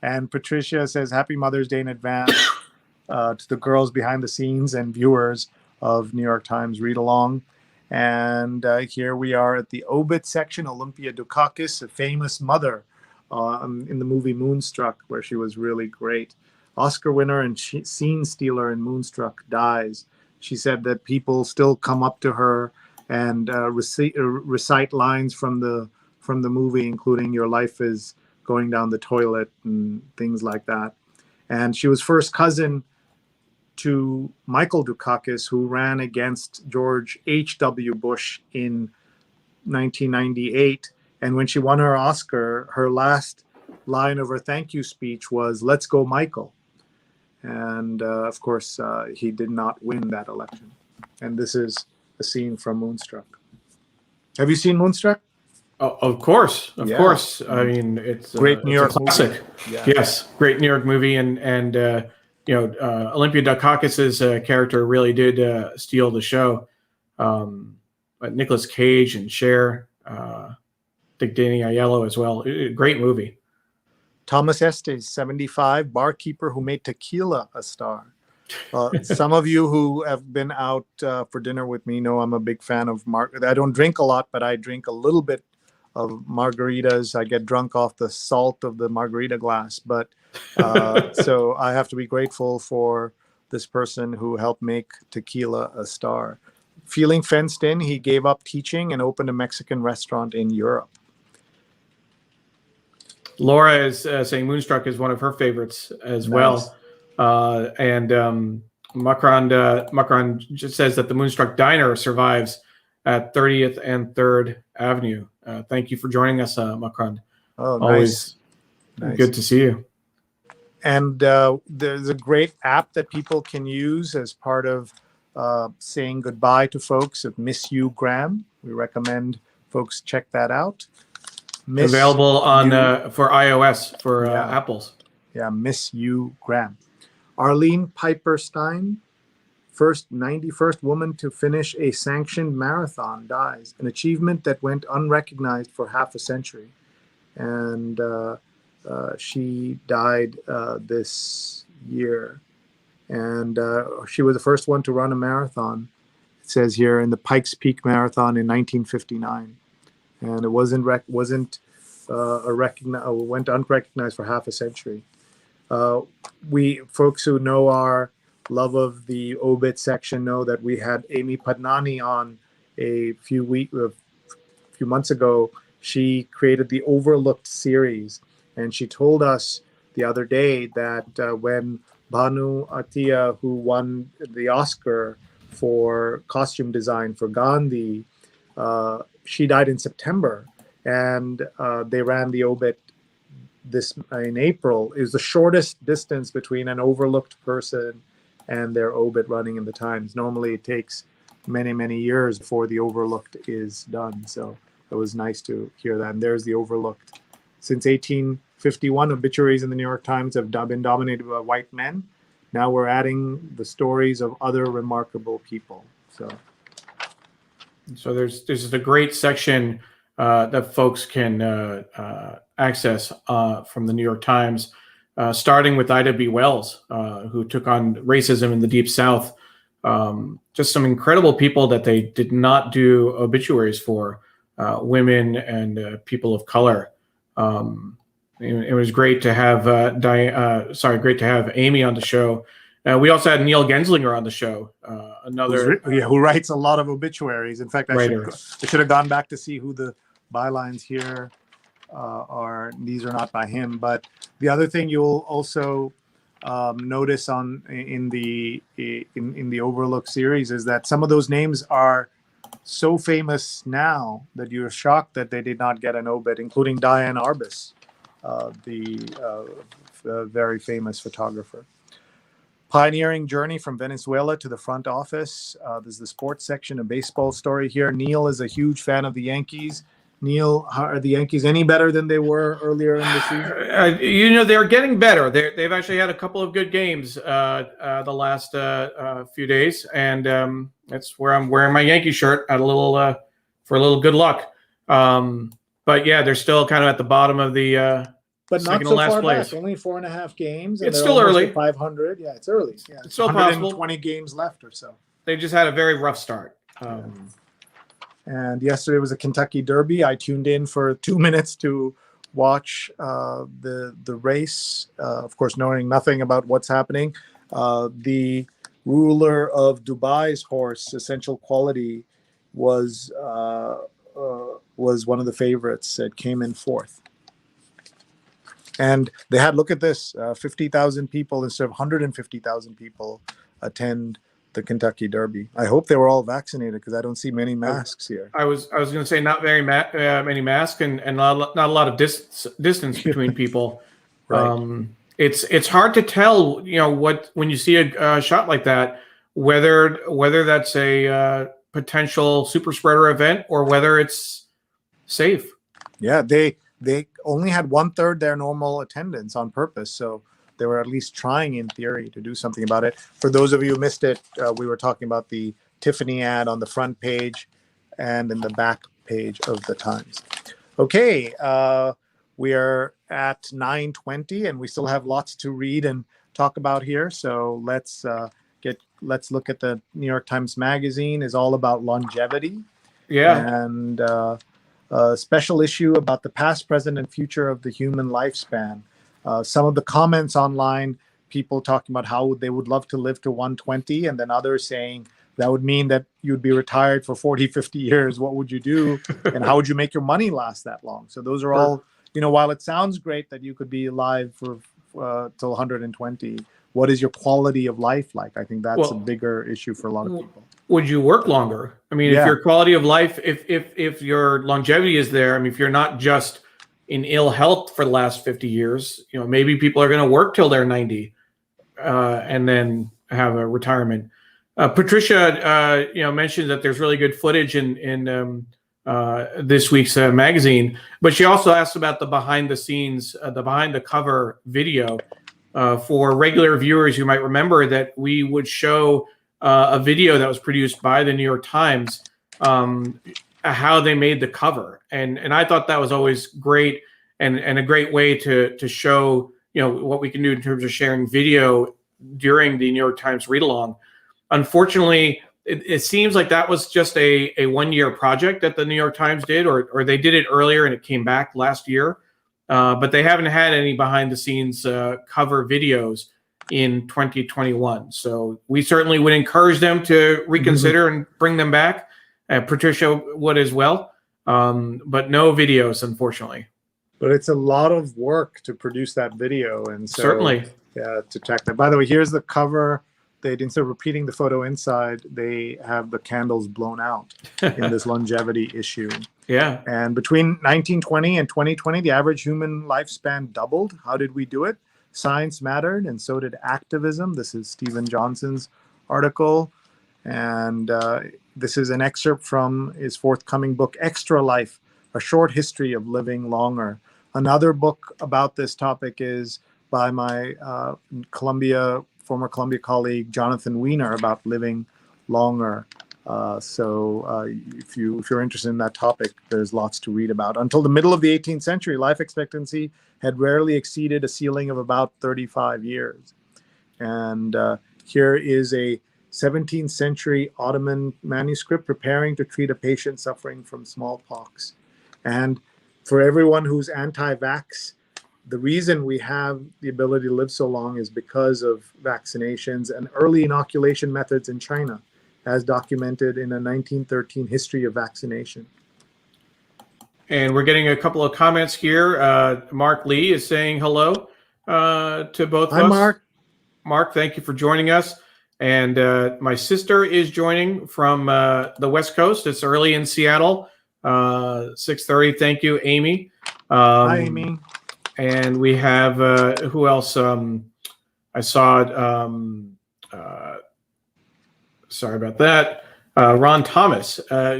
B: And Patricia says, happy Mother's Day in advance to the girls behind the scenes and viewers of New York Times Read Along. And here we are at the obit section. Olympia Dukakis, a famous mother in the movie Moonstruck, where she was really great. Oscar winner and scene stealer in Moonstruck dies. She said that people still come up to her and recite lines from the movie, including "Your life is going down the toilet" and things like that. And she was first cousin to Michael Dukakis, who ran against George H.W. Bush in 1998. And when she won her Oscar, her last line of her thank you speech was, "Let's go, Michael." And of course, he did not win that election. And this is a scene from Moonstruck. Have you seen Moonstruck?
A: Oh, of course. I mean, it's
B: great New York
A: classic.
B: Yeah.
A: Yes, great New York movie, and Olympia Dukakis's character really did steal the show. But Nicolas Cage and Cher, Dick Danny Aiello as well. Great movie.
B: Thomas Estes, 75, barkeeper who made tequila a star. Some of you who have been out for dinner with me know I'm a big fan of I don't drink a lot, but I drink a little bit of margaritas. I get drunk off the salt of the margarita glass. But so I have to be grateful for this person who helped make tequila a star. Feeling fenced in, he gave up teaching and opened a Mexican restaurant in Europe.
A: Laura is saying Moonstruck is one of her favorites as well. And Muckran just says that the Moonstruck Diner survives at 30th and 3rd Avenue. Thank you for joining us, Muckran.
B: Oh,
A: always
B: nice.
A: Good to see you.
B: And there's a great app that people can use as part of saying goodbye to folks of Miss You Graham. We recommend folks check that out.
A: Available on for iOS for Apples.
B: Yeah, Miss You Graham. Arlene Piper Stein, 91st woman to finish a sanctioned marathon, dies. An achievement that went unrecognized for half a century. And she died this year. And she was the first one to run a marathon. It says here in the Pikes Peak Marathon in 1959. And it went unrecognized for half a century. We folks who know our love of the obit section know that we had Amy Padnani on a few months ago. She created the Overlooked series, and she told us the other day that when Bhanu Atiya, who won the Oscar for costume design for Gandhi, she died in September, and they ran the obit in April. It was the shortest distance between an overlooked person and their obit running in the Times. Normally it takes many, many years before the overlooked is done. So it was nice to hear that. And there's the overlooked. Since 1851, obituaries in the New York Times have been dominated by white men. Now we're adding the stories of other remarkable people.
A: So there's just a great section that folks can access from the New York Times, starting with Ida B. Wells, who took on racism in the Deep South. Just some incredible people that they did not do obituaries for, women and people of color. It was great to have great to have Amy on the show. We also had Neil Genslinger on the show,
B: who writes a lot of obituaries. In fact, I should have gone back to see who the bylines here are. These are not by him. But the other thing you'll also notice in the Overlook series is that some of those names are so famous now that you're shocked that they did not get an obit, including Diane Arbus, the very famous photographer. Pioneering journey from Venezuela to the front office. There's the sports section, a baseball story here. Neil is a huge fan of the Yankees. Neil, are the Yankees any better than they were earlier in the season?
A: They're getting better. They've actually had a couple of good games the last few days, and that's where I'm wearing my Yankee shirt for a little good luck. But yeah, they're still kind of at the bottom of the
B: but not so far
A: place.
B: Back. Only 4.5 games. And
A: it's still early.
B: 500. Yeah, it's early. Yeah,
A: it's still possible.
B: 20 games left or so.
A: They just had a very rough start.
B: And yesterday was a Kentucky Derby. I tuned in for 2 minutes to watch the race. Of course, knowing nothing about what's happening, the ruler of Dubai's horse, Essential Quality, was one of the favorites. It came in fourth. And they had, look at this, 50,000 people instead of 150,000 people attend the Kentucky Derby. I hope they were all vaccinated because I don't see many masks here.
A: I was going to say not very many masks and not a lot of distance between people.
B: Right.
A: It's hard to tell, when you see a shot like that, whether that's a potential super spreader event or whether it's safe.
B: Yeah, they only had 1/3 their normal attendance on purpose, so they were at least trying, in theory, to do something about it. For those of you who missed it, we were talking about the Tiffany ad on the front page and in the back page of the Times. Okay, we are at 9:20, and we still have lots to read and talk about here. So let's look at the New York Times Magazine. Is all about longevity.
A: Yeah,
B: and a special issue about the past, present, and future of the human lifespan. Some of the comments online, people talking about how they would love to live to 120, and then others saying that would mean that you'd be retired for 40, 50 years. What would you do? And how would you make your money last that long? So those are all, while it sounds great that you could be alive for till 120, what is your quality of life like? I think that's a bigger issue for a lot of people.
A: Would you work longer? I mean, if your quality of life, if your longevity is there, I mean, if you're not just in ill health for the last 50 years, maybe people are going to work till they're 90 and then have a retirement. Patricia, mentioned that there's really good footage in this week's magazine, but she also asked about the behind the scenes, the behind the cover video. For regular viewers, you might remember that we would show a video that was produced by the New York Times, how they made the cover. And I thought that was always great and a great way to show, what we can do in terms of sharing video during the New York Times read along. Unfortunately, it seems like that was just a 1-year project that the New York Times did, or they did it earlier and it came back last year. But they haven't had any behind the scenes cover videos in 2021. So we certainly would encourage them to reconsider and bring them back. Patricia would as well, but no videos, unfortunately.
B: But it's a lot of work to produce that video, and so
A: certainly,
B: to check that. By the way, here's the cover. They, instead of repeating the photo inside, they have the candles blown out in this longevity issue.
A: Yeah.
B: And between 1920 and 2020, the average human lifespan doubled. How did we do it? Science mattered, and so did activism. This is Stephen Johnson's article. And this is an excerpt from his forthcoming book, Extra Life, A Short History of Living Longer. Another book about this topic is by my former Columbia colleague, Jonathan Weiner, about living longer. So if you're interested in that topic, there's lots to read about. Until the middle of the 18th century, life expectancy had rarely exceeded a ceiling of about 35 years. And here is a 17th century Ottoman manuscript preparing to treat a patient suffering from smallpox. And for everyone who's anti-vax, the reason we have the ability to live so long is because of vaccinations and early inoculation methods in China, as documented in a 1913 history of vaccination.
A: And we're getting a couple of comments here. Mark Lee is saying hello to both of us.
B: Hi, Mark.
A: Mark, thank you for joining us. And my sister is joining from the West Coast. It's early in Seattle, 6:30. Thank you, Amy.
B: Hi, Amy.
A: And we have, who else? I saw, sorry about that. Ron Thomas,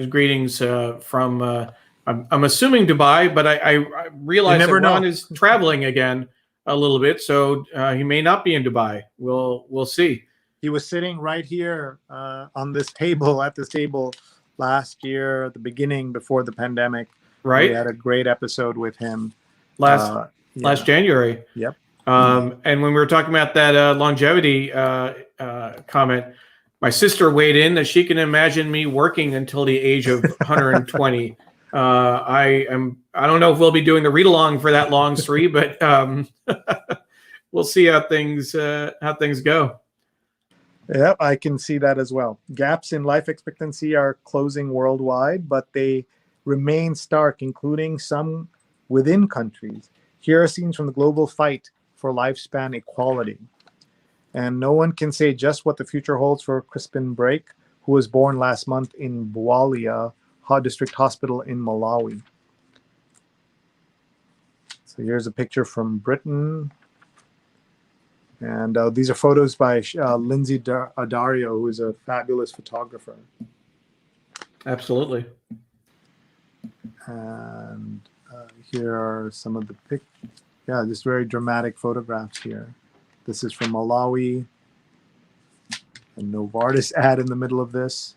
A: greetings from, I'm assuming Dubai, but I realize that Ron is traveling again a little bit, so he may not be in Dubai. We'll see.
B: He was sitting right here on this table, at this table last year at the beginning before the pandemic.
A: Right.
B: We had a great episode with him.
A: Last January.
B: Yep.
A: And when we were talking about that longevity comment, my sister weighed in that she can imagine me working until the age of 120. I don't know if we'll be doing the read along for that long, Sree, but we'll see how things go.
B: Yeah, I can see that as well. Gaps in life expectancy are closing worldwide, but they remain stark, including some within countries. Here are scenes from the global fight for lifespan equality. And no one can say just what the future holds for Crispin Brake, who was born last month in Bwalia District Hospital in Malawi. So here's a picture from Britain. And these are photos by Lindsay Adario, who is a fabulous photographer.
A: Absolutely.
B: And here are some of the just very dramatic photographs here. This is from Malawi. A Novartis ad in the middle of this.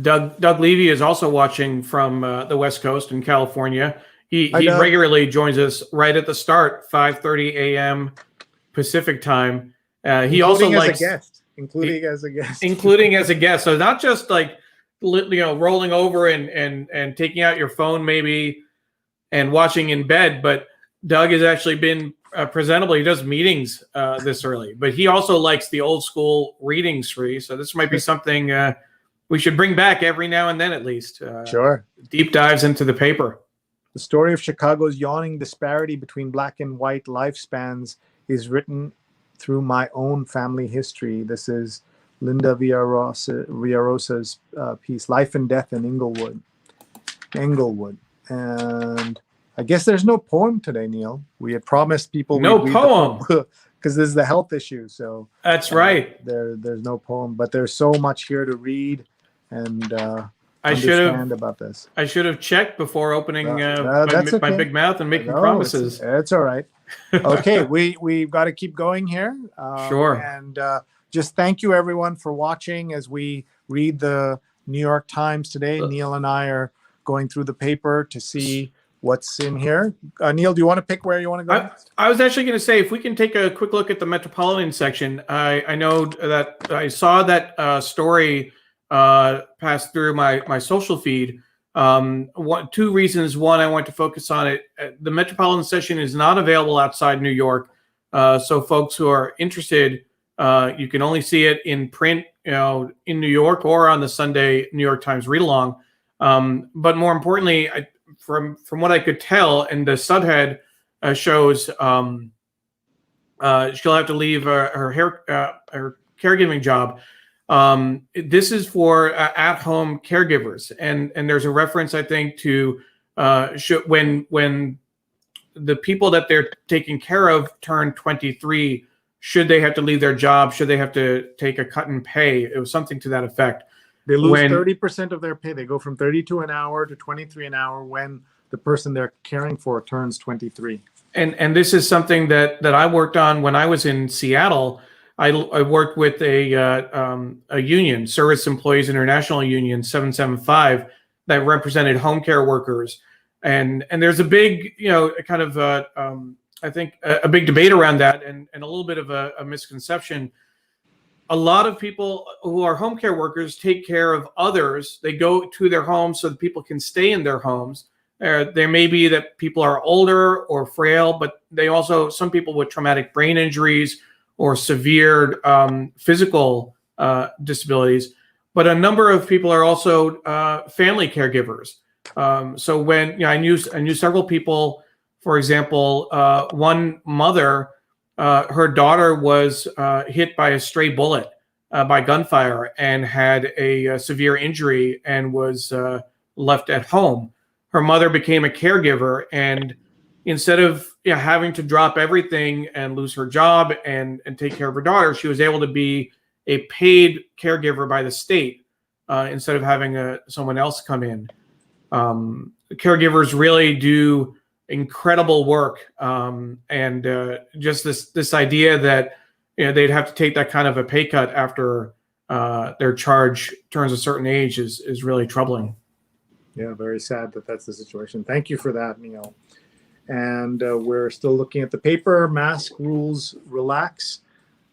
A: Doug Levy is also watching from the West Coast in California. He regularly joins us right at the start, 5:30 a.m. Pacific time. He also likes
B: including as a guest.
A: Including as a guest. So not just like rolling over and taking out your phone maybe and watching in bed, but Doug has actually been presentable. He does meetings this early, but he also likes the old school reading, Sree. So this might be something we should bring back every now and then, at least.
B: Sure.
A: Deep dives into the paper.
B: The story of Chicago's yawning disparity between black and white lifespans is written through my own family history. This is Linda Villarosa's piece, Life and Death in Englewood. And I guess there's no poem today, Neil. We had promised people
A: no poem
B: because this is the health issue. So
A: that's right.
B: There's no poem, but there's so much here to read and understand about this.
A: I should have checked before opening my big mouth and making promises.
B: It's all right. Okay, we've got to keep going here.
A: Sure.
B: And just thank you everyone for watching as we read the New York Times today. Neil and I are going through the paper to see what's in here. Neil, do you want to pick where you want to go?
A: I was actually going to say, if we can take a quick look at the Metropolitan section. I know that I saw that story pass through my social feed. Two reasons. One, I want to focus on it. The Metropolitan section is not available outside New York. So folks who are interested, you can only see it in print, in New York or on the Sunday New York Times read along. But more importantly, from what I could tell, and the subhead shows she'll have to leave her caregiving job. This is for at-home caregivers, and there's a reference, I think, to when the people that they're taking care of turn 23, should they have to leave their job? Should they have to take a cut in pay? It was something to that effect.
B: They lose 30% of their pay. They go from 32 an hour to 23 an hour when the person they're caring for turns 23.
A: And this is something that I worked on when I was in Seattle. I worked with a union, Service Employees International Union 775, that represented home care workers, and there's a big I think a big debate around that, and a little bit of a misconception. A lot of people who are home care workers take care of others. They go to their homes so that people can stay in their homes. There may be that people are older or frail, but some people with traumatic brain injuries or severe physical disabilities. But a number of people are also family caregivers. So when I knew several people, for example, one mother, her daughter was hit by a stray bullet by gunfire and had a severe injury and was left at home. Her mother became a caregiver, and instead of having to drop everything and lose her job and take care of her daughter, she was able to be a paid caregiver by the state instead of having someone else come in. Caregivers really do incredible work, and just this idea that they'd have to take that kind of a pay cut after their charge turns a certain age is really troubling.
B: Yeah, very sad that that's the situation. Thank you for that, Neil. And we're still looking at the paper. Mask rules relax.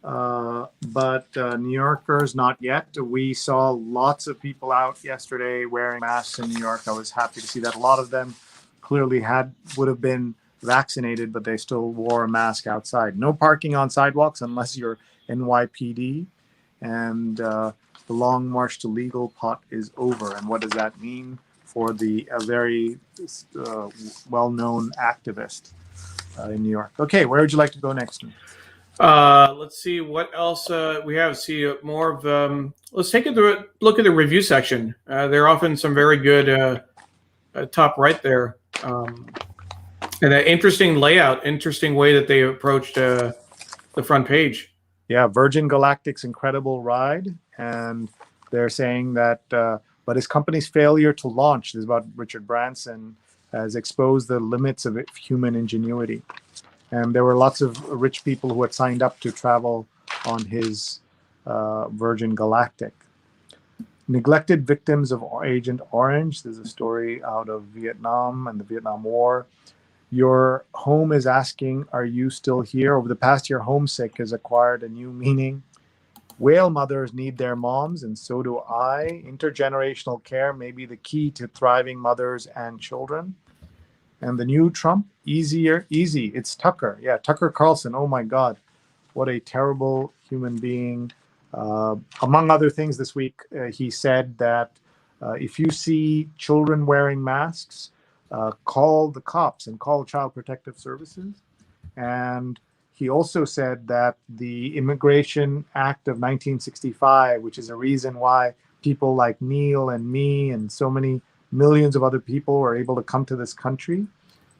B: but New Yorkers, not yet. We saw lots of people out yesterday wearing masks in New York. I was happy to see that. A lot of them clearly would have been vaccinated, but they still wore a mask outside. No parking on sidewalks unless you're NYPD. And the long march to legal pot is over. And what does that mean for a very well-known activist in New York? Okay, where would you like to go next?
A: Let's see what else we have. See more of. Let's take a look at the review section. There are often some very good top right there, and an interesting layout, interesting way that they approached the front page.
B: Yeah, Virgin Galactic's incredible ride, and they're saying that, but his company's failure to launch, this is about Richard Branson, has exposed the limits of human ingenuity. And there were lots of rich people who had signed up to travel on his Virgin Galactic. Neglected victims of Agent Orange. There's a story out of Vietnam and the Vietnam War. Your home is asking, are you still here? Over the past year, homesick has acquired a new meaning. Whale mothers need their moms, and so do I. Intergenerational care may be the key to thriving mothers and children. And the new Trump, easy. It's Tucker. Yeah, Tucker Carlson. Oh my God, what a terrible human being. Among other things this week, he said that if you see children wearing masks, call the cops and call Child Protective Services. And he also said that the Immigration Act of 1965, which is a reason why people like Neil and me and so many millions of other people were able to come to this country,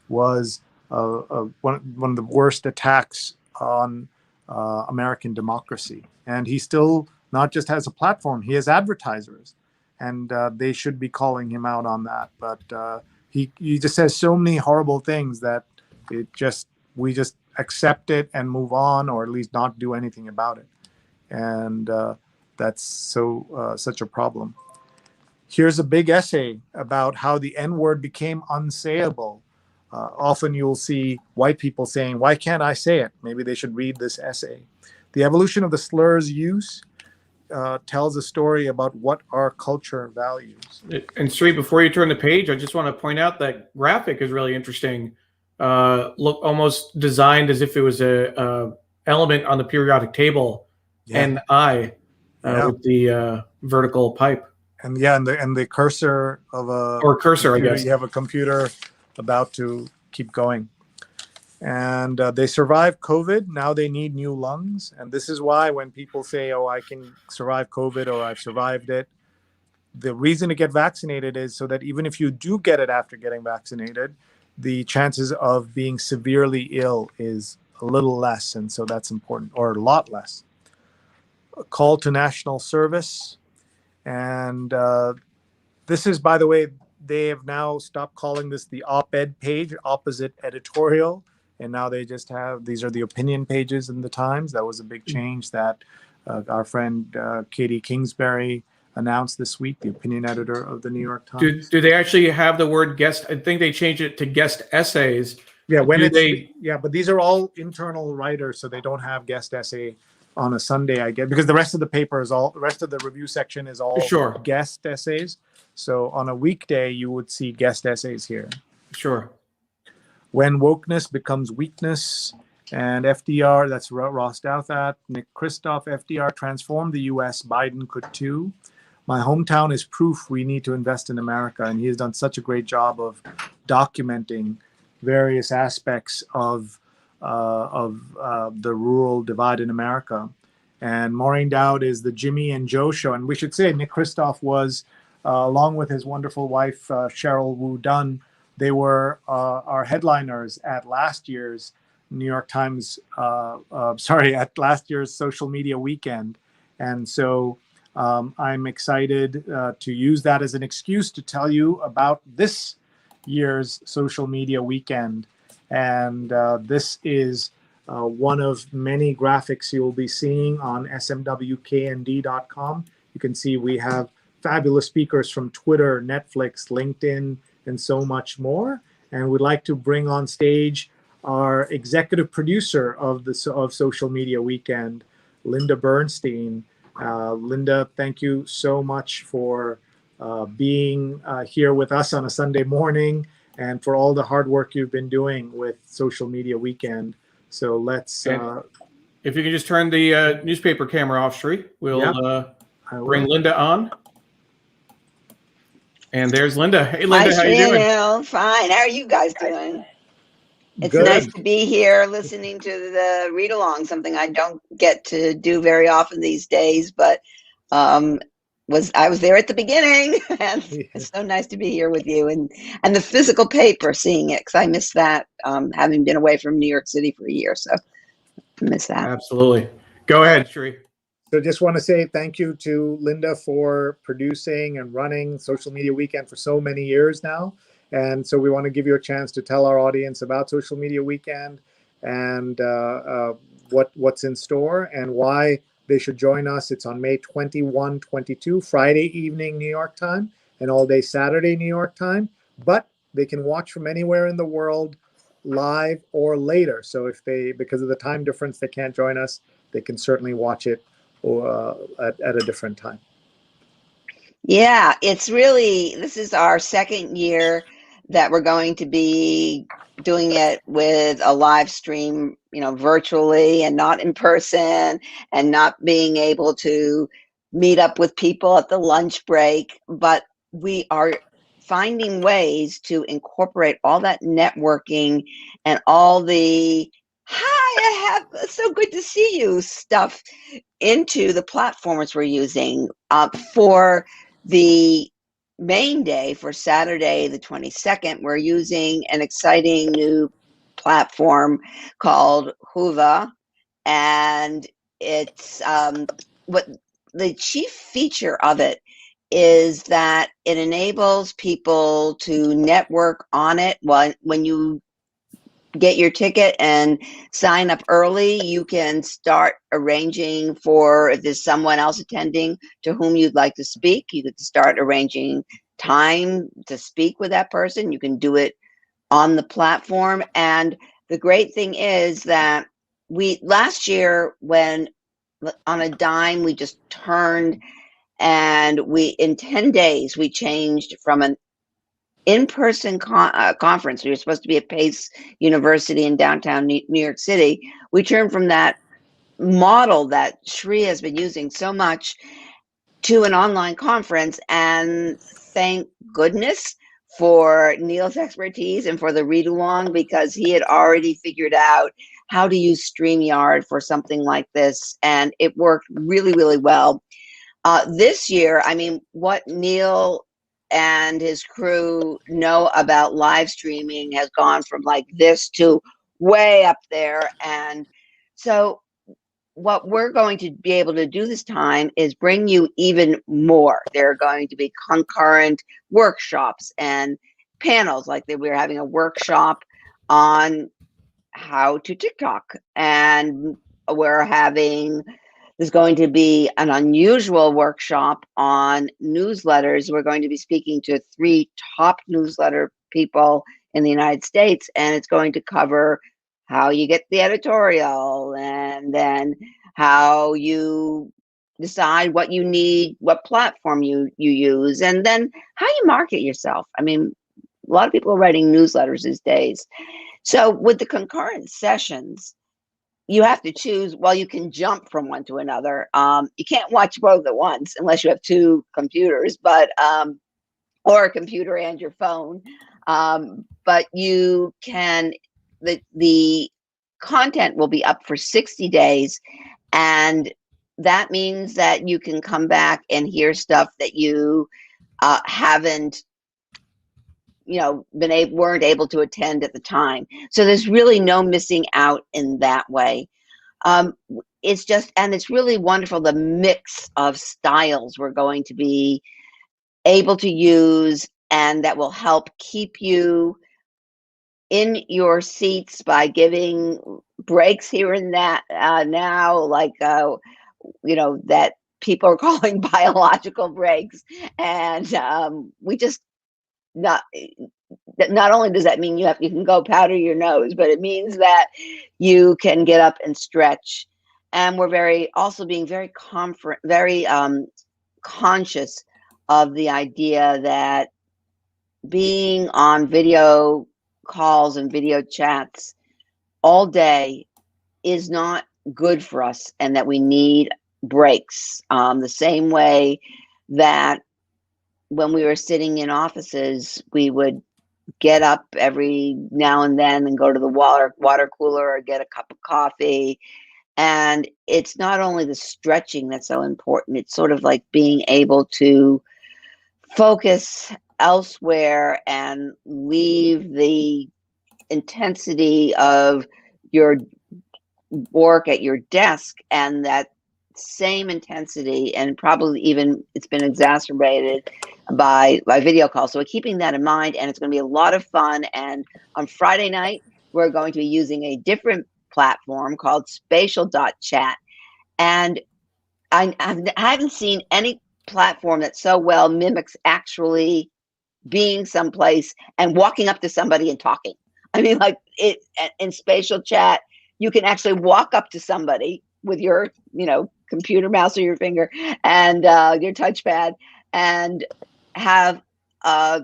B: was one of the worst attacks on American democracy. And he still not just has a platform, he has advertisers, and they should be calling him out on that. But he just says so many horrible things that we just accept it and move on, or at least not do anything about it. And that's such a problem. Here's a big essay about how the N-word became unsayable. Often you'll see white people saying, why can't I say it? Maybe they should read this essay. The evolution of the slur's use tells a story about what our culture values.
A: And Sree, before you turn the page, I just want to point out that graphic is really interesting. Look, almost designed as if it was a element on the periodic table, with the vertical pipe.
B: And and the cursor of
A: or cursor,
B: computer,
A: I guess.
B: You have a computer about to keep going. And they survived COVID. Now they need new lungs. And this is why when people say, oh, I can survive COVID or I've survived it, the reason to get vaccinated is so that even if you do get it after getting vaccinated, the chances of being severely ill is a little less. And so that's important, or a lot less. A call to national service. And this is, by the way, they have now stopped calling this the op-ed page, opposite editorial. And now they just these are the opinion pages in the Times. That was a big change that our friend Katie Kingsbury announced this week, the opinion editor of the New York Times.
A: Do they actually have the word guest? I think they changed it to guest essays.
B: Yeah, but these are all internal writers, so they don't have guest essay on a Sunday, I guess, because the rest of the rest of the review section is all guest essays. So on a weekday, you would see guest essays here.
A: Sure.
B: When wokeness becomes weakness, and FDR, that's Ross Douthat, Nick Kristof, FDR transformed the U.S., Biden could too. My hometown is proof we need to invest in America, and he has done such a great job of documenting various aspects of the rural divide in America. And Maureen Dowd is the Jimmy and Joe show. And we should say Nick Kristof was, along with his wonderful wife, Cheryl Wu Dunn, they were our headliners at last year's New York Times, at last year's social media weekend. And so I'm excited to use that as an excuse to tell you about this year's social media weekend. And this is one of many graphics you will be seeing on smwknd.com. You can see we have fabulous speakers from Twitter, Netflix, LinkedIn, and so much more. And we'd like to bring on stage our executive producer of Social Media Weekend, Linda Bernstein. Linda, thank you so much for being here with us on a Sunday morning and for all the hard work you've been doing with Social Media Weekend. So let's...
A: if you can just turn the newspaper camera off, Sree, we'll bring Linda on. And there's Linda. Hey, Linda,
C: Hi,
A: how you doing?
C: Sree. Fine. How are you guys doing? It's
B: Good.
C: nice to be here listening to the read along, something I don't get to do very often these days, but I was there at the beginning, and it's so nice to be here with you and the physical paper, seeing it, because I miss that, having been away from New York City for a year, so I miss that.
A: Absolutely. Go ahead, Sree.
B: So just want to say thank you to Linda for producing and running Social Media Weekend for so many years now. And so we want to give you a chance to tell our audience about Social Media Weekend and what's in store and why they should join us. It's on May 21, 22, Friday evening, New York time, and all day Saturday, New York time. But they can watch from anywhere in the world, live or later. So if they, because of the time difference, they can't join us, they can certainly watch it at a different time.
C: Yeah, it's really, this is our second year that we're going to be doing it with a live stream, virtually and not in person, and not being able to meet up with people at the lunch break. But we are finding ways to incorporate all that networking and all the so good to see you stuff into the platforms we're using. For the main day, for Saturday the 22nd, we're using an exciting new platform called Huva, and it's what the chief feature of it is that it enables people to network on it. When you get your ticket and sign up early, you can start arranging for, if there's someone else attending to whom you'd like to speak, you could start arranging time to speak with that person. You can do it on the platform. And the great thing is that last year, when on a dime, we just turned, and in 10 days, we changed from an in-person conference. We were supposed to be at Pace University in downtown New York City. We turned from that model that Sree has been using so much to an online conference, and thank goodness for Neil's expertise and for the read along, because he had already figured out how to use StreamYard for something like this, and it worked really, really well. This year, I mean, what Neil and his crew know about live streaming has gone from like this to way up there. And so what we're going to be able to do this time is bring you even more. There are going to be concurrent workshops and panels, like we're having a workshop on how to TikTok, and there's going to be an unusual workshop on newsletters. We're going to be speaking to 3 top newsletter people in the United States, and it's going to cover how you get the editorial, and then how you decide what you need, what platform you use, and then how you market yourself. I mean, a lot of people are writing newsletters these days. So with the concurrent sessions, you have to choose. Well, you can jump from one to another. You can't watch both at once unless you have 2 computers, but or a computer and your phone. But you can. The content will be up for 60 days, and that means that you can come back and hear stuff that you haven't weren't able to attend at the time. So there's really no missing out in that way. It's really wonderful, the mix of styles we're going to be able to use, and that will help keep you in your seats by giving breaks here and that now, like that people are calling biological breaks. And we just not only does that mean you can go powder your nose, but it means that you can get up and stretch And we're being very conscious of the idea that being on video calls and video chats all day is not good for us, and that we need breaks. The same way that when we were sitting in offices, we would get up every now and then and go to the water cooler or get a cup of coffee. And it's not only the stretching that's so important, it's sort of like being able to focus elsewhere and leave the intensity of your work at your desk, and that same intensity, and probably even it's been exacerbated by video calls. So we're keeping that in mind, and it's going to be a lot of fun. And on Friday night, we're going to be using a different platform called spatial.chat. And I haven't seen any platform that so well mimics actually being someplace and walking up to somebody and talking. I mean, like in spatial chat, you can actually walk up to somebody with your, computer mouse or your finger and your touchpad and have a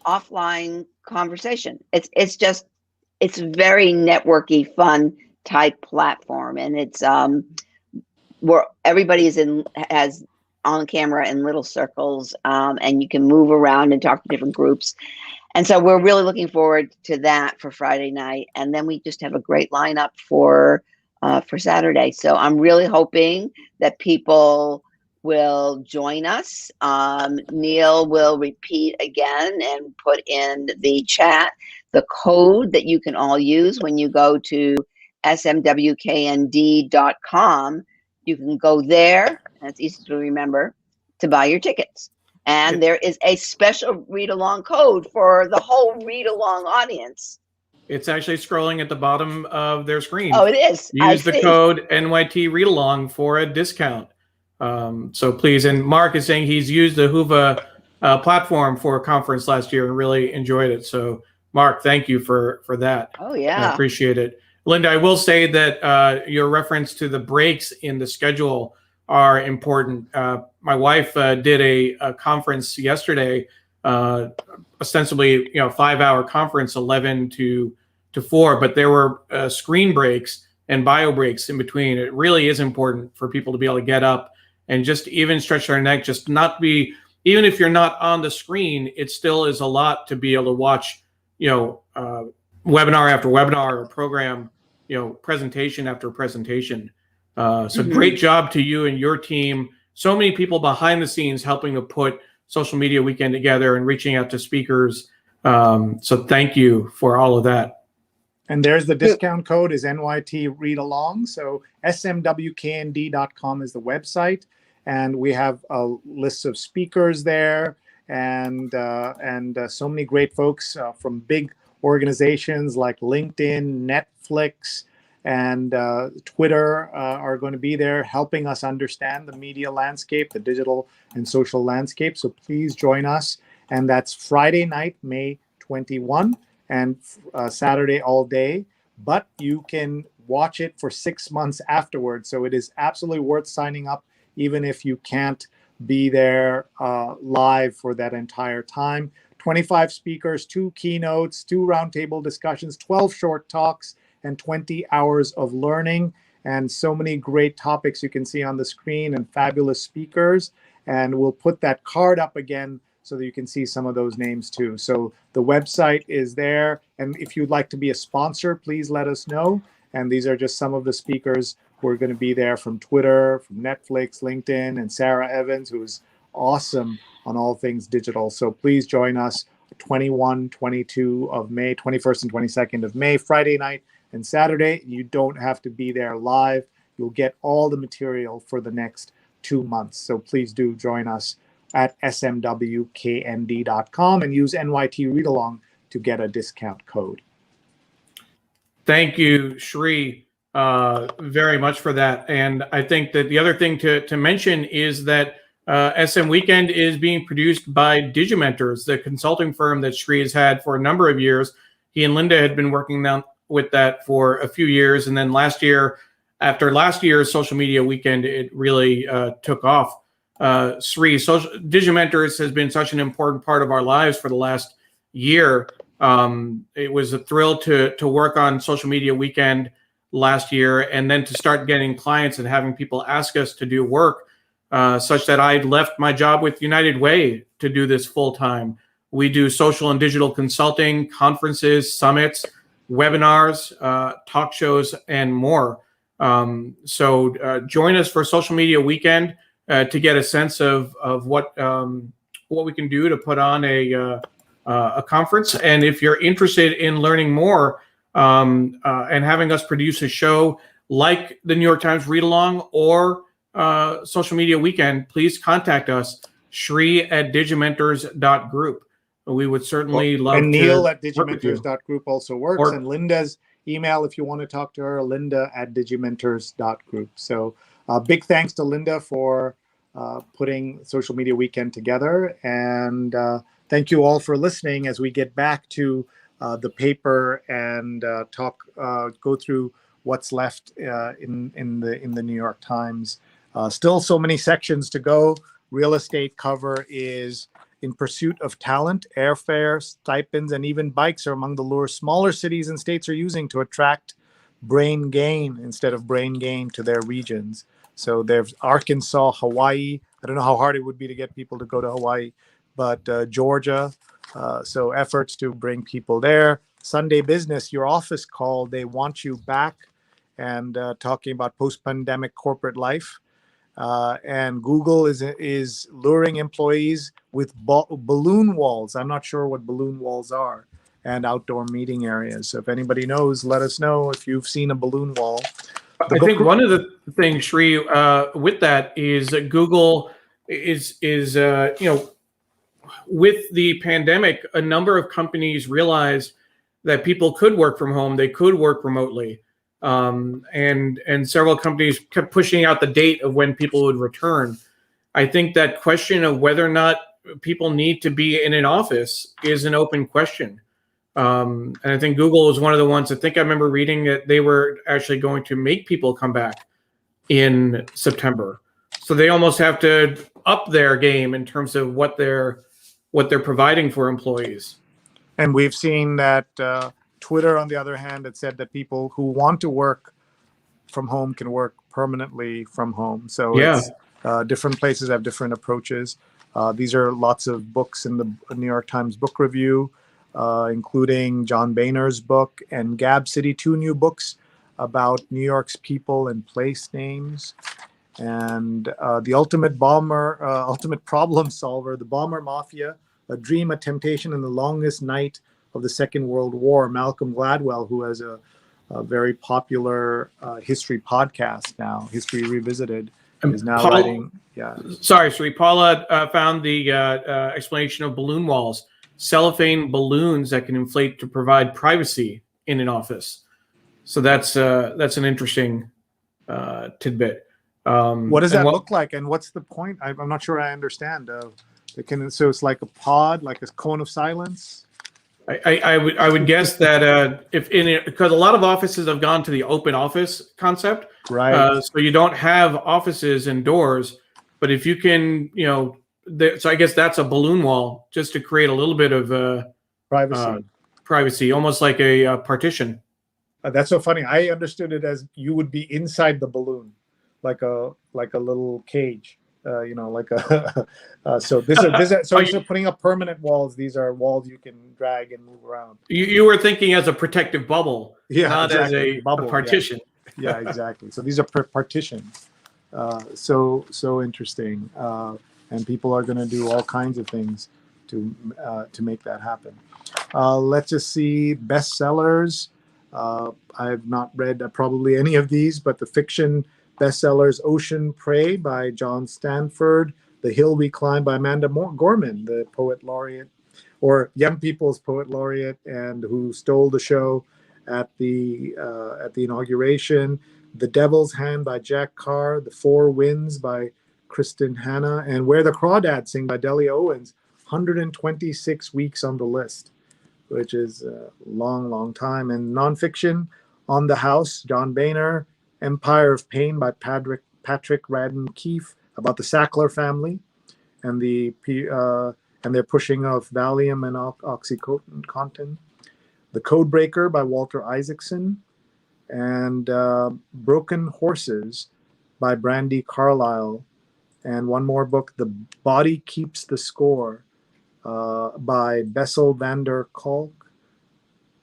C: offline conversation. It's very networky, fun type platform, and it's where everybody has on camera in little circles, and you can move around and talk to different groups. And so we're really looking forward to that for Friday night. And then we just have a great lineup for Saturday. So I'm really hoping that people will join us. Neil will repeat again and put in the chat the code that you can all use when you go to smwknd.com. You can go there, that's easy to remember, to buy your tickets. And there is a special read-along code for the whole read-along audience.
A: It's actually scrolling at the bottom of their screen.
C: Oh, it is.
A: Use the code NYT read-along for a discount. So please, and Mark is saying he's used the Whova platform for a conference last year and really enjoyed it. So Mark, thank you for that.
C: Oh, yeah.
A: I appreciate it. Linda, I will say that your reference to the breaks in the schedule are important. My wife did a conference yesterday, ostensibly 5-hour conference, 11 to 4, but there were screen breaks and bio breaks in between. It really is important for people to be able to get up and just even stretch their neck, just not be, even if you're not on the screen, it still is a lot to be able to watch, webinar after webinar or program, presentation after presentation. So great job to you and your team. So many people behind the scenes helping to put Social Media Weekend together and reaching out to speakers. So thank you for all of that.
B: And there's the discount code is NYT Read Along. So smwknd.com is the website. And we have a list of speakers there and so many great folks from big organizations like LinkedIn, Netflix, and Twitter are going to be there helping us understand the media landscape, the digital and social landscape. So please join us. And that's Friday night, May 21, and Saturday all day. But you can watch it for 6 months afterwards. So it is absolutely worth signing up, even if you can't be there live for that entire time. 25 speakers, 2 keynotes, 2 roundtable discussions, 12 short talks, and 20 hours of learning, and so many great topics you can see on the screen and fabulous speakers. And we'll put that card up again so that you can see some of those names too. So the website is there. And if you'd like to be a sponsor, please let us know. And these are just some of the speakers who are going to be there from Twitter, from Netflix, LinkedIn, and Sarah Evans, who is awesome on all things digital. So please join us 21, 22 of May, 21st and 22nd of May, Friday night and Saturday. You don't have to be there live. You'll get all the material for the next 2 months. So please do join us at smwknd.com and use NYT Read Along to get a discount code.
A: Thank you, Sree, very much for that. And I think that the other thing to mention is that SM Weekend is being produced by Digimentors, the consulting firm that Sree has had for a number of years. He and Linda had been working with that for a few years. And then last year, after last year's social media weekend, it really took off. Sree, Digimentors has been such an important part of our lives for the last year. It was a thrill to work on social media weekend last year, and then to start getting clients and having people ask us to do work, such that I left my job with United Way to do this full time. We do social and digital consulting, conferences, summits, webinars, talk shows, and more. So join us for Social Media Weekend to get a sense of what we can do to put on a conference. And if you're interested in learning more and having us produce a show like the New York Times Read Along or Social Media Weekend, please contact us, Sree@digimentors.group. We would certainly love
B: and
A: to.
B: Neil at digimentors.group also works. And Linda's email, if you want to talk to her, Linda@digimentors.group. So big thanks to Linda for putting Social Media Weekend together. And thank you all for listening as we get back to the paper and go through what's left in the New York Times. Still so many sections to go. Real estate cover is in pursuit of talent. Airfare, stipends, and even bikes are among the lures smaller cities and states are using to attract brain gain instead of brain gain to their regions. So there's Arkansas, Hawaii. I don't know how hard it would be to get people to go to Hawaii, but Georgia. So efforts to bring people there. Sunday Business, your office call, they want you back, and talking about post-pandemic corporate life. And Google is luring employees with balloon walls. I'm not sure what balloon walls are, and outdoor meeting areas. So if anybody knows, let us know if you've seen a balloon wall.
A: I think one of the things, Sree, with that is that Google is with the pandemic, a number of companies realized that people could work from home, they could work remotely. And several companies kept pushing out the date of when people would return. I think that question of whether or not people need to be in an office is an open question. And I think Google was one of the ones, I think I remember reading that they were actually going to make people come back in September. So they almost have to up their game in terms of what they're providing for employees.
B: And we've seen that Twitter, on the other hand, had said that people who want to work from home can work permanently from home. So it's, different places have different approaches. These are lots of books in the New York Times Book Review, including John Boehner's book and Gab City, 2 new books about New York's people and place names. And The Ultimate Problem Solver, The Bomber Mafia, A Dream, a Temptation, and the Longest Night of the Second World War. Malcolm Gladwell, who has a very popular history podcast now, History Revisited, is now writing. Yeah.
A: Sorry, Sree. Paula found the explanation of balloon walls, cellophane balloons that can inflate to provide privacy in an office. So that's an interesting tidbit.
B: What does that look like, and what's the point? I'm not sure I understand. So it's like a pod, like a cone of silence.
A: I would guess that because a lot of offices have gone to the open office concept,
B: right?
A: So you don't have offices indoors, but if you can, so I guess that's a balloon wall just to create a little bit of privacy, almost like a partition.
B: That's so funny. I understood it as you would be inside the balloon, like a little cage. So instead of putting up permanent walls, these are walls you can drag and move around.
A: You were thinking as a protective bubble, not
B: exactly.
A: as a partition.
B: Yeah, exactly. So these are partitions. So interesting. And people are going to do all kinds of things to make that happen. Let's just see bestsellers. I have not read probably any of these, but the fiction bestsellers: Ocean Prey by John Stanford, The Hill We Climb by Amanda Gorman, the poet laureate, or Young People's poet laureate, and who stole the show at the inauguration. The Devil's Hand by Jack Carr, The Four Winds by Kristen Hanna, and Where the Crawdads Sing by Delia Owens. 126 weeks on the list, which is a long, long time. And nonfiction: On the House, John Boehner, Empire of Pain by Patrick Radden Keefe, about the Sackler family and their pushing of Valium and OxyContin. The Codebreaker by Walter Isaacson, and Broken Horses by Brandy Carlisle, and one more book, The Body Keeps the Score by Bessel van der Kolk,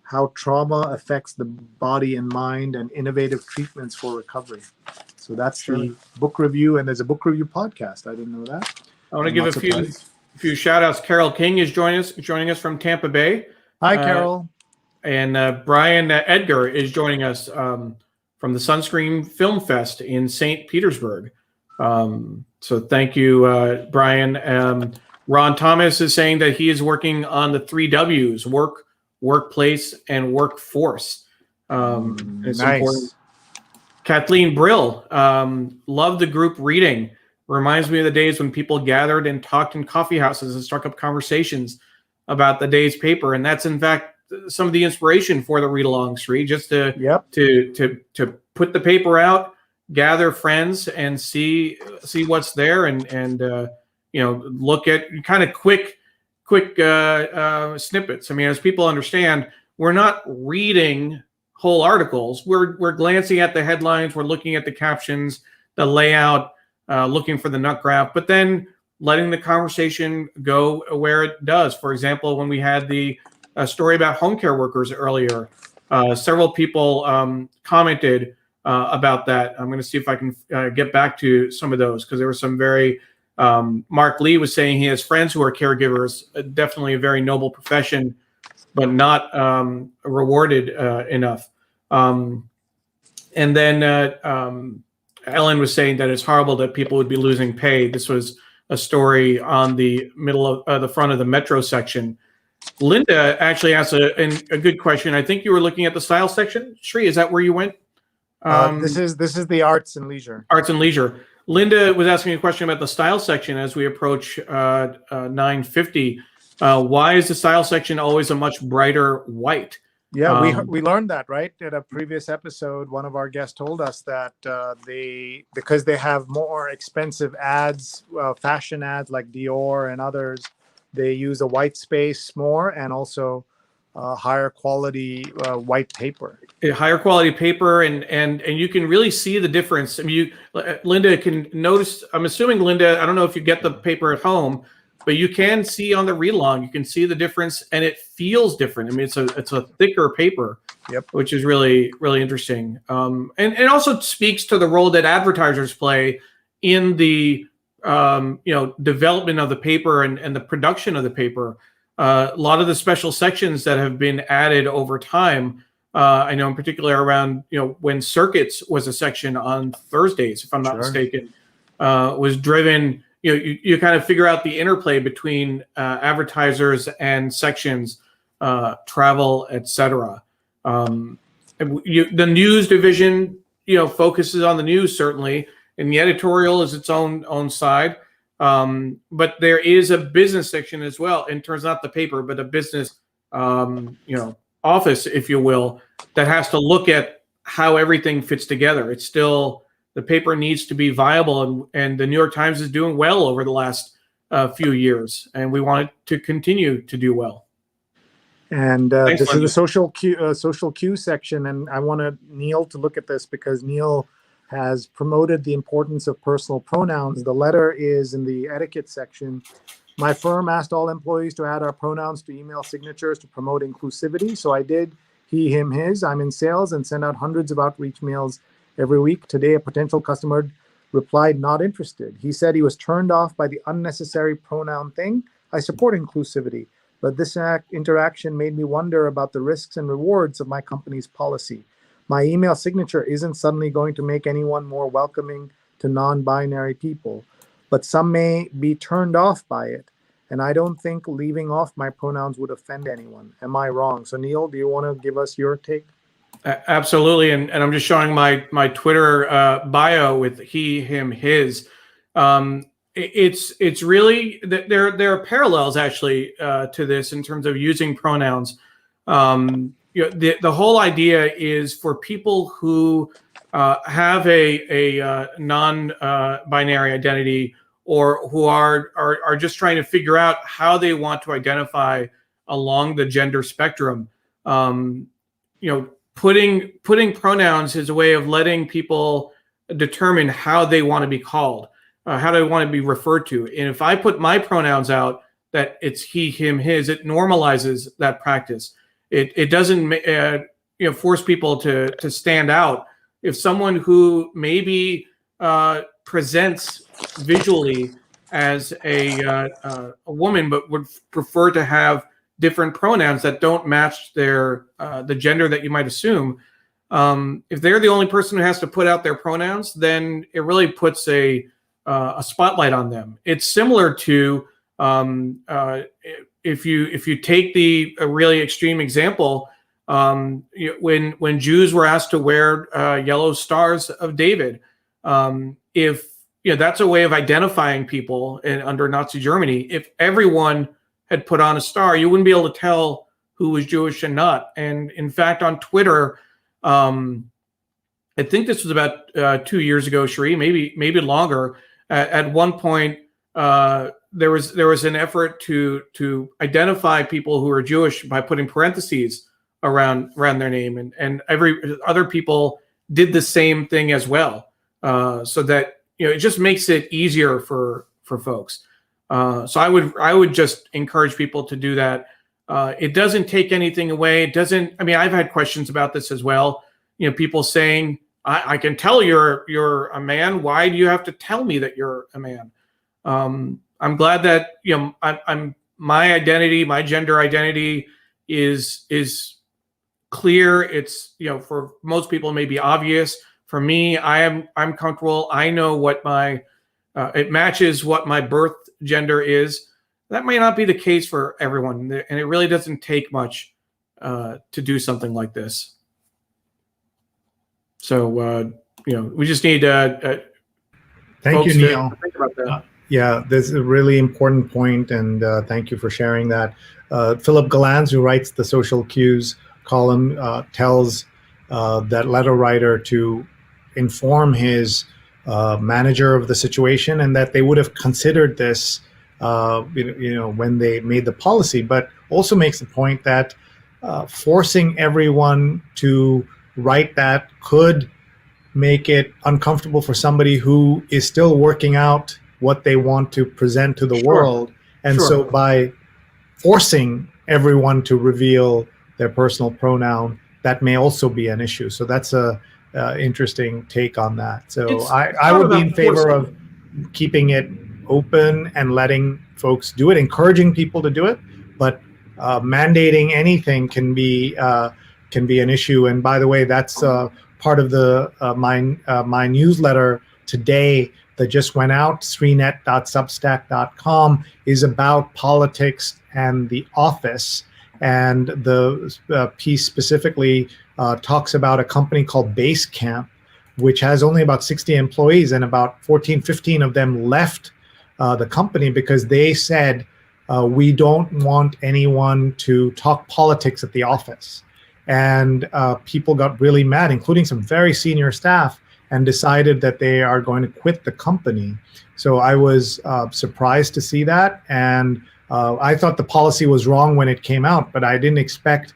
B: How Trauma Affects the Body and Mind and Innovative Treatments for Recovery. So that's the book review, and there's a book review podcast. I didn't know that.
A: I want to give a few shout outs. Carol King is joining us from Tampa Bay.
B: Hi, Carol.
A: And Brian Edgar is joining us from the Sunscreen Film Fest in St. Petersburg. So thank you, Brian. Ron Thomas is saying that he is working on the 3 W's: work, workplace, and workforce. It's
B: Nice.
A: important. Kathleen Brill, love the group reading. Reminds me of the days when people gathered and talked in coffee houses and struck up conversations about the day's paper. And that's, in fact, some of the inspiration for the read-along, Sree, just to put the paper out, gather friends, and see what's there, and look at kind of quick snippets. I mean, as people understand, we're not reading whole articles. We're glancing at the headlines, we're looking at the captions, the layout, looking for the nut graph, but then letting the conversation go where it does. For example, when we had the story about home care workers earlier, several people commented about that. I'm going to see if I can get back to some of those, because there were some very Mark Lee was saying he has friends who are caregivers, definitely a very noble profession, but not rewarded enough. And then Ellen was saying that it's horrible that people would be losing pay. This was a story on the middle of the front of the metro section. Linda actually asked a good question. I think you were looking at the style section. Sree, is that where you went?
B: This is the arts and leisure.
A: Arts and leisure. Linda was asking a question about the style section as we approach 9:50. Why is the style section always a much brighter white?
B: Yeah, we learned that, right? At a previous episode, one of our guests told us that because they have more expensive ads, fashion ads like Dior and others, they use a white space more, and also higher quality white paper.
A: Higher quality paper, and you can really see the difference. I mean, Linda can notice. I'm assuming, Linda, I don't know if you get the paper at home, but you can see on the read-along, you can see the difference, and it feels different. I mean, it's a thicker paper, which is really, really interesting. And it also speaks to the role that advertisers play in the development of the paper and the production of the paper. A lot of the special sections that have been added over time, I know in particular around, when Circuits was a section on Thursdays, if I'm not mistaken, was driven. You kind of figure out the interplay between advertisers and sections, travel, etc. The news division, focuses on the news, certainly, and the editorial is its own side. But there is a business section as well, in terms of not the paper, but a business, office, if you will, that has to look at how everything fits together. It's still, the paper needs to be viable, and the New York Times is doing well over the last few years, and we want it to continue to do well.
B: And this is the social cue section, and I want Neil to look at this, because Neil has promoted the importance of personal pronouns. The letter is in the etiquette section. My firm asked all employees to add our pronouns to email signatures to promote inclusivity. So I did. He, him, his. I'm in sales and send out hundreds of outreach mails every week. Today, a potential customer replied not interested. He said he was turned off by the unnecessary pronoun thing. I support inclusivity, but this interaction made me wonder about the risks and rewards of my company's policy. My email signature isn't suddenly going to make anyone more welcoming to non-binary people, but some may be turned off by it. And I don't think leaving off my pronouns would offend anyone. Am I wrong? So Neil, do you want to give us your take?
A: Absolutely. And I'm just showing my Twitter bio with he, him, his. It's really, there are parallels actually to this in terms of using pronouns. The whole idea is for people who have a non-binary identity, or who are just trying to figure out how they want to identify along the gender spectrum. Putting pronouns is a way of letting people determine how they want to be called, how they want to be referred to. And if I put my pronouns out, that it's he, him, his, it normalizes that practice. It doesn't force people to stand out. If someone who maybe presents visually as a woman, but would prefer to have different pronouns that don't match their the gender that you might assume, if they're the only person who has to put out their pronouns, then it really puts a spotlight on them. It's similar to if you take a really extreme example, when Jews were asked to wear yellow stars of David, if that's a way of identifying people under Nazi Germany. If everyone had put on a star, you wouldn't be able to tell who was Jewish and not. And in fact, on Twitter, I think this was about 2 years ago, Sree, maybe longer. At one point, there was an effort to identify people who are Jewish by putting parentheses around their name, and other people did the same thing as well, so that it just makes it easier for folks. So I would just encourage people to do that. It doesn't take anything away. It doesn't. I mean, I've had questions about this as well. People saying, I can tell you're a man. Why do you have to tell me that you're a man? I'm glad that I'm my identity, my gender identity is clear. It's for most people it may be obvious. For me, I'm comfortable. I know what my it matches what my birth gender is. That may not be the case for everyone, and it really doesn't take much to do something like this. So we just need
D: thank you, Neil.
A: Think about that.
D: Yeah, this is a really important point, and thank you for sharing that. Philip Galans, who writes the Social Cues column, tells that letter writer to inform his manager of the situation, and that they would have considered this when they made the policy, but also makes the point that forcing everyone to write that could make it uncomfortable for somebody who is still working out what they want to present to the world. And so by forcing everyone to reveal their personal pronoun, that may also be an issue. So that's a interesting take on that. So I would be in favor of keeping it open and letting folks do it, encouraging people to do it, but mandating anything can be an issue. And by the way, that's part of the my newsletter today that just went out, sreenet.substack.com, is about politics and the office. And the piece specifically talks about a company called Basecamp, which has only about 60 employees, and about 15 of them left the company because they said, we don't want anyone to talk politics at the office. And people got really mad, including some very senior staff, and decided that they are going to quit the company. So I was surprised to see that. And I thought the policy was wrong when it came out, but I didn't expect,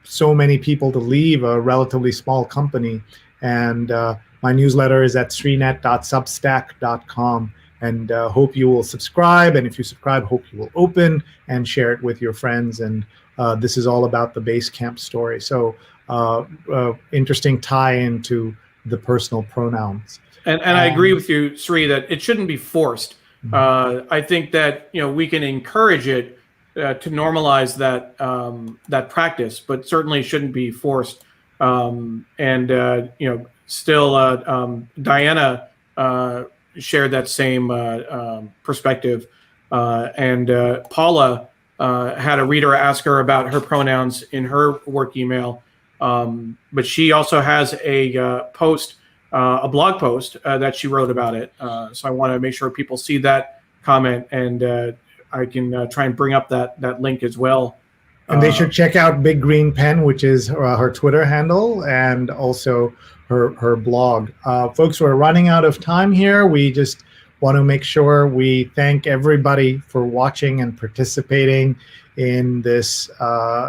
D: so many people to leave a relatively small company. And my newsletter is at sreenet.substack.com. And hope you will subscribe. And if you subscribe, hope you will open and share it with your friends. And this is all about the Basecamp story. So interesting tie into the personal pronouns.
A: And I agree with you, Sree, that it shouldn't be forced. I think that we can encourage it to normalize that practice, but certainly shouldn't be forced. Still, Diana shared that same perspective, and Paula had a reader ask her about her pronouns in her work email, but she also has a blog post that she wrote about it. So I want to make sure people see that comment, and I can try and bring up that link as well
D: And they should check out Big Green Pen, which is her Twitter handle, and also her blog. Folks, we're running out of time here. We just want to make sure we thank everybody for watching and participating in this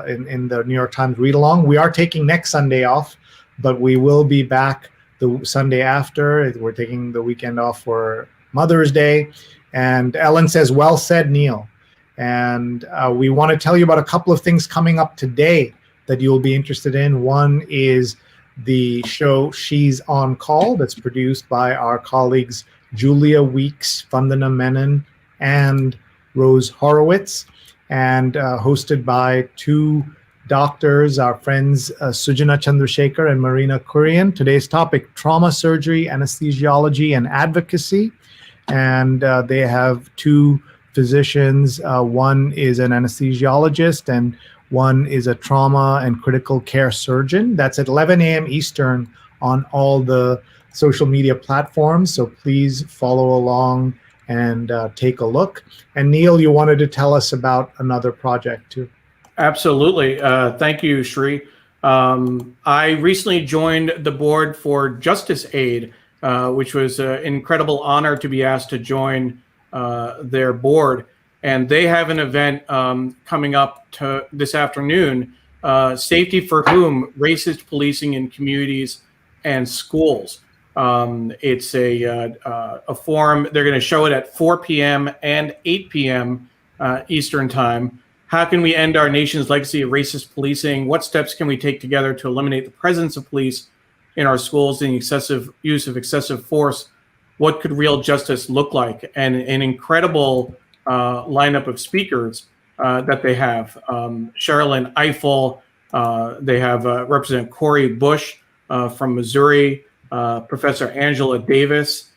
D: in the New York Times read along. We are taking next Sunday off, but we will be back the Sunday after. We're taking the weekend off for Mother's Day. And Ellen says, well said, Neil. And we want to tell you about a couple of things coming up today that you'll be interested in. One is the show She's on Call, that's produced by our colleagues Julia Weeks, Vandana Menon, and Rose Horowitz, and hosted by two doctors, our friends Sujana Chandrasekhar and Marina Kurian. Today's topic, trauma surgery, anesthesiology, and advocacy. And they have two physicians. One is an anesthesiologist and one is a trauma and critical care surgeon. That's at 11 a.m. Eastern on all the social media platforms. So please follow along and take a look. And Neil, you wanted to tell us about another project too.
A: Absolutely. Thank you, Sree. I recently joined the board for Justice Aid, which was an incredible honor to be asked to join their board. And they have an event coming up this afternoon, Safety for Whom? Racist Policing in Communities and Schools. It's a forum. They're going to show it at 4 p.m. and 8 p.m. Eastern Time. How can we end our nation's legacy of racist policing? What steps can we take together to eliminate the presence of police in our schools and the excessive use of excessive force? What could real justice look like? And an incredible lineup of speakers that they have. Sherilyn Eiffel, they have Representative Cori Bush from Missouri, Professor Angela Davis,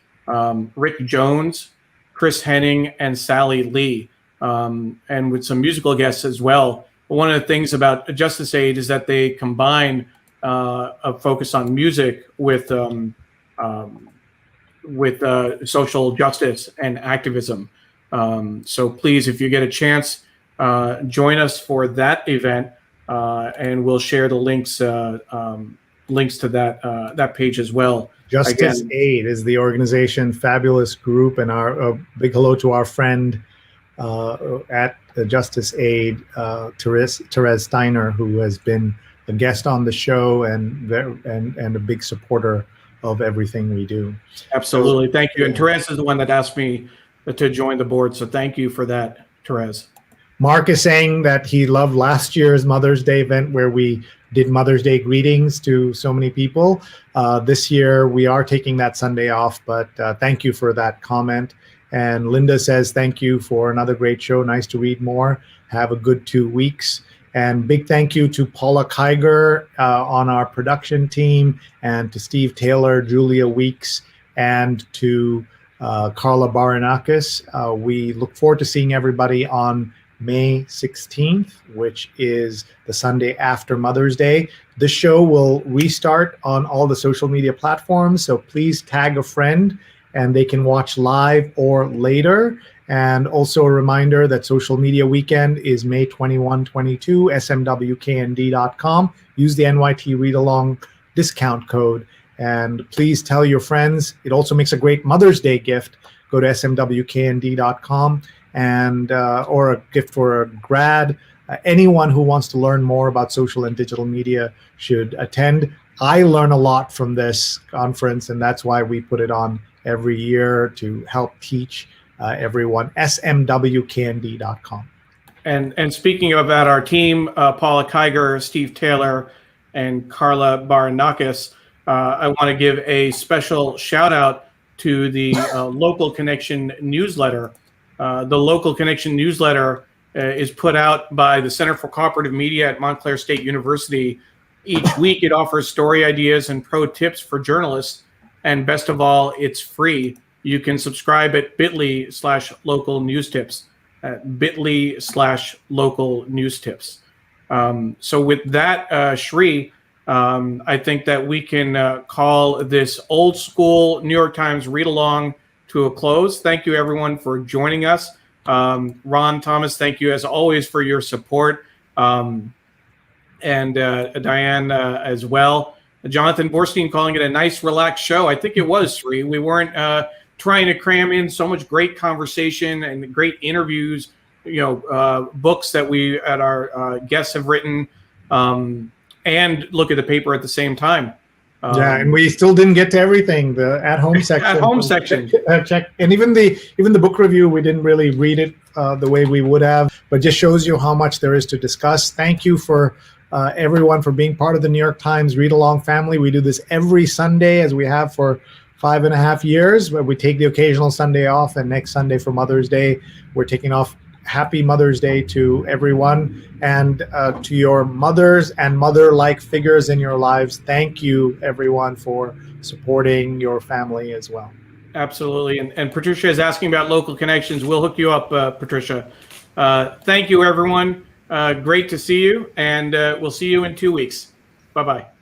A: Rick Jones, Chris Henning, and Sally Lee, and with some musical guests as well. But one of the things about Justice Aid is that they combine a focus on music with social justice and activism. So please, if you get a chance, join us for that event, and we'll share the links to that page as well.
D: Justice Aid is the organization, fabulous group, and our big hello to our friend at Justice Aid, Therese Steiner, who has been a guest on the show and a big supporter of everything we do.
A: Absolutely, thank you. And Therese is the one that asked me to join the board, so thank you for that, Therese.
D: Mark is saying that he loved last year's Mother's Day event where we did Mother's Day greetings to so many people. This year we are taking that Sunday off, but thank you for that comment. And Linda says, thank you for another great show. Nice to read more. Have a good 2 weeks. And big thank you to Paula Kiger on our production team, and to Steve Taylor, Julia Weeks, and to Carla Baranauckas. We look forward to seeing everybody on May 16th, which is the Sunday after Mother's Day. The show will restart on all the social media platforms, so please tag a friend and they can watch live or later. And also a reminder that Social Media Weekend is May 21, 22, smwknd.com. Use the NYT Read Along discount code. And please tell your friends. It also makes a great Mother's Day gift. Go to smwknd.com and or a gift for a grad. Anyone who wants to learn more about social and digital media should attend. I learn a lot from this conference, and that's why we put it on every year to help teach everyone. smwknd.com.
A: And speaking about our team, Paula Kiger, Steve Taylor, and Carla Baranauckas, I want to give a special shout out to the Local Connection newsletter. The Local Connection newsletter is put out by the Center for Cooperative Media at Montclair State University. Each week it offers story ideas and pro tips for journalists. And best of all, it's free. You can subscribe at bit.ly/local news tips, bit.ly/local news tips. So with that, Sree, I think that we can call this old school New York Times read along to a close. Thank you everyone for joining us. Ron, Thomas, thank you as always for your support. and Diane as well. Jonathan Borstein calling it a nice, relaxed show. I think it was, Sree. We weren't trying to cram in so much great conversation and great interviews, books that our guests have written, and look at the paper at the same time.
D: And we still didn't get to everything. The at-home section. Check, and even the book review, we didn't really read it the way we would have, but just shows you how much there is to discuss. Thank you for everyone for being part of the New York Times Read Along family. We do this every Sunday, as we have for 5.5 years, but we take the occasional Sunday off, and next Sunday for Mother's Day, we're taking off. Happy Mother's Day to everyone, and to your mothers and mother-like figures in your lives. Thank you, everyone, for supporting your family as well.
A: Absolutely. And Patricia is asking about local connections. We'll hook you up, Patricia. Thank you, everyone. Great to see you, and we'll see you in 2 weeks. Bye-bye.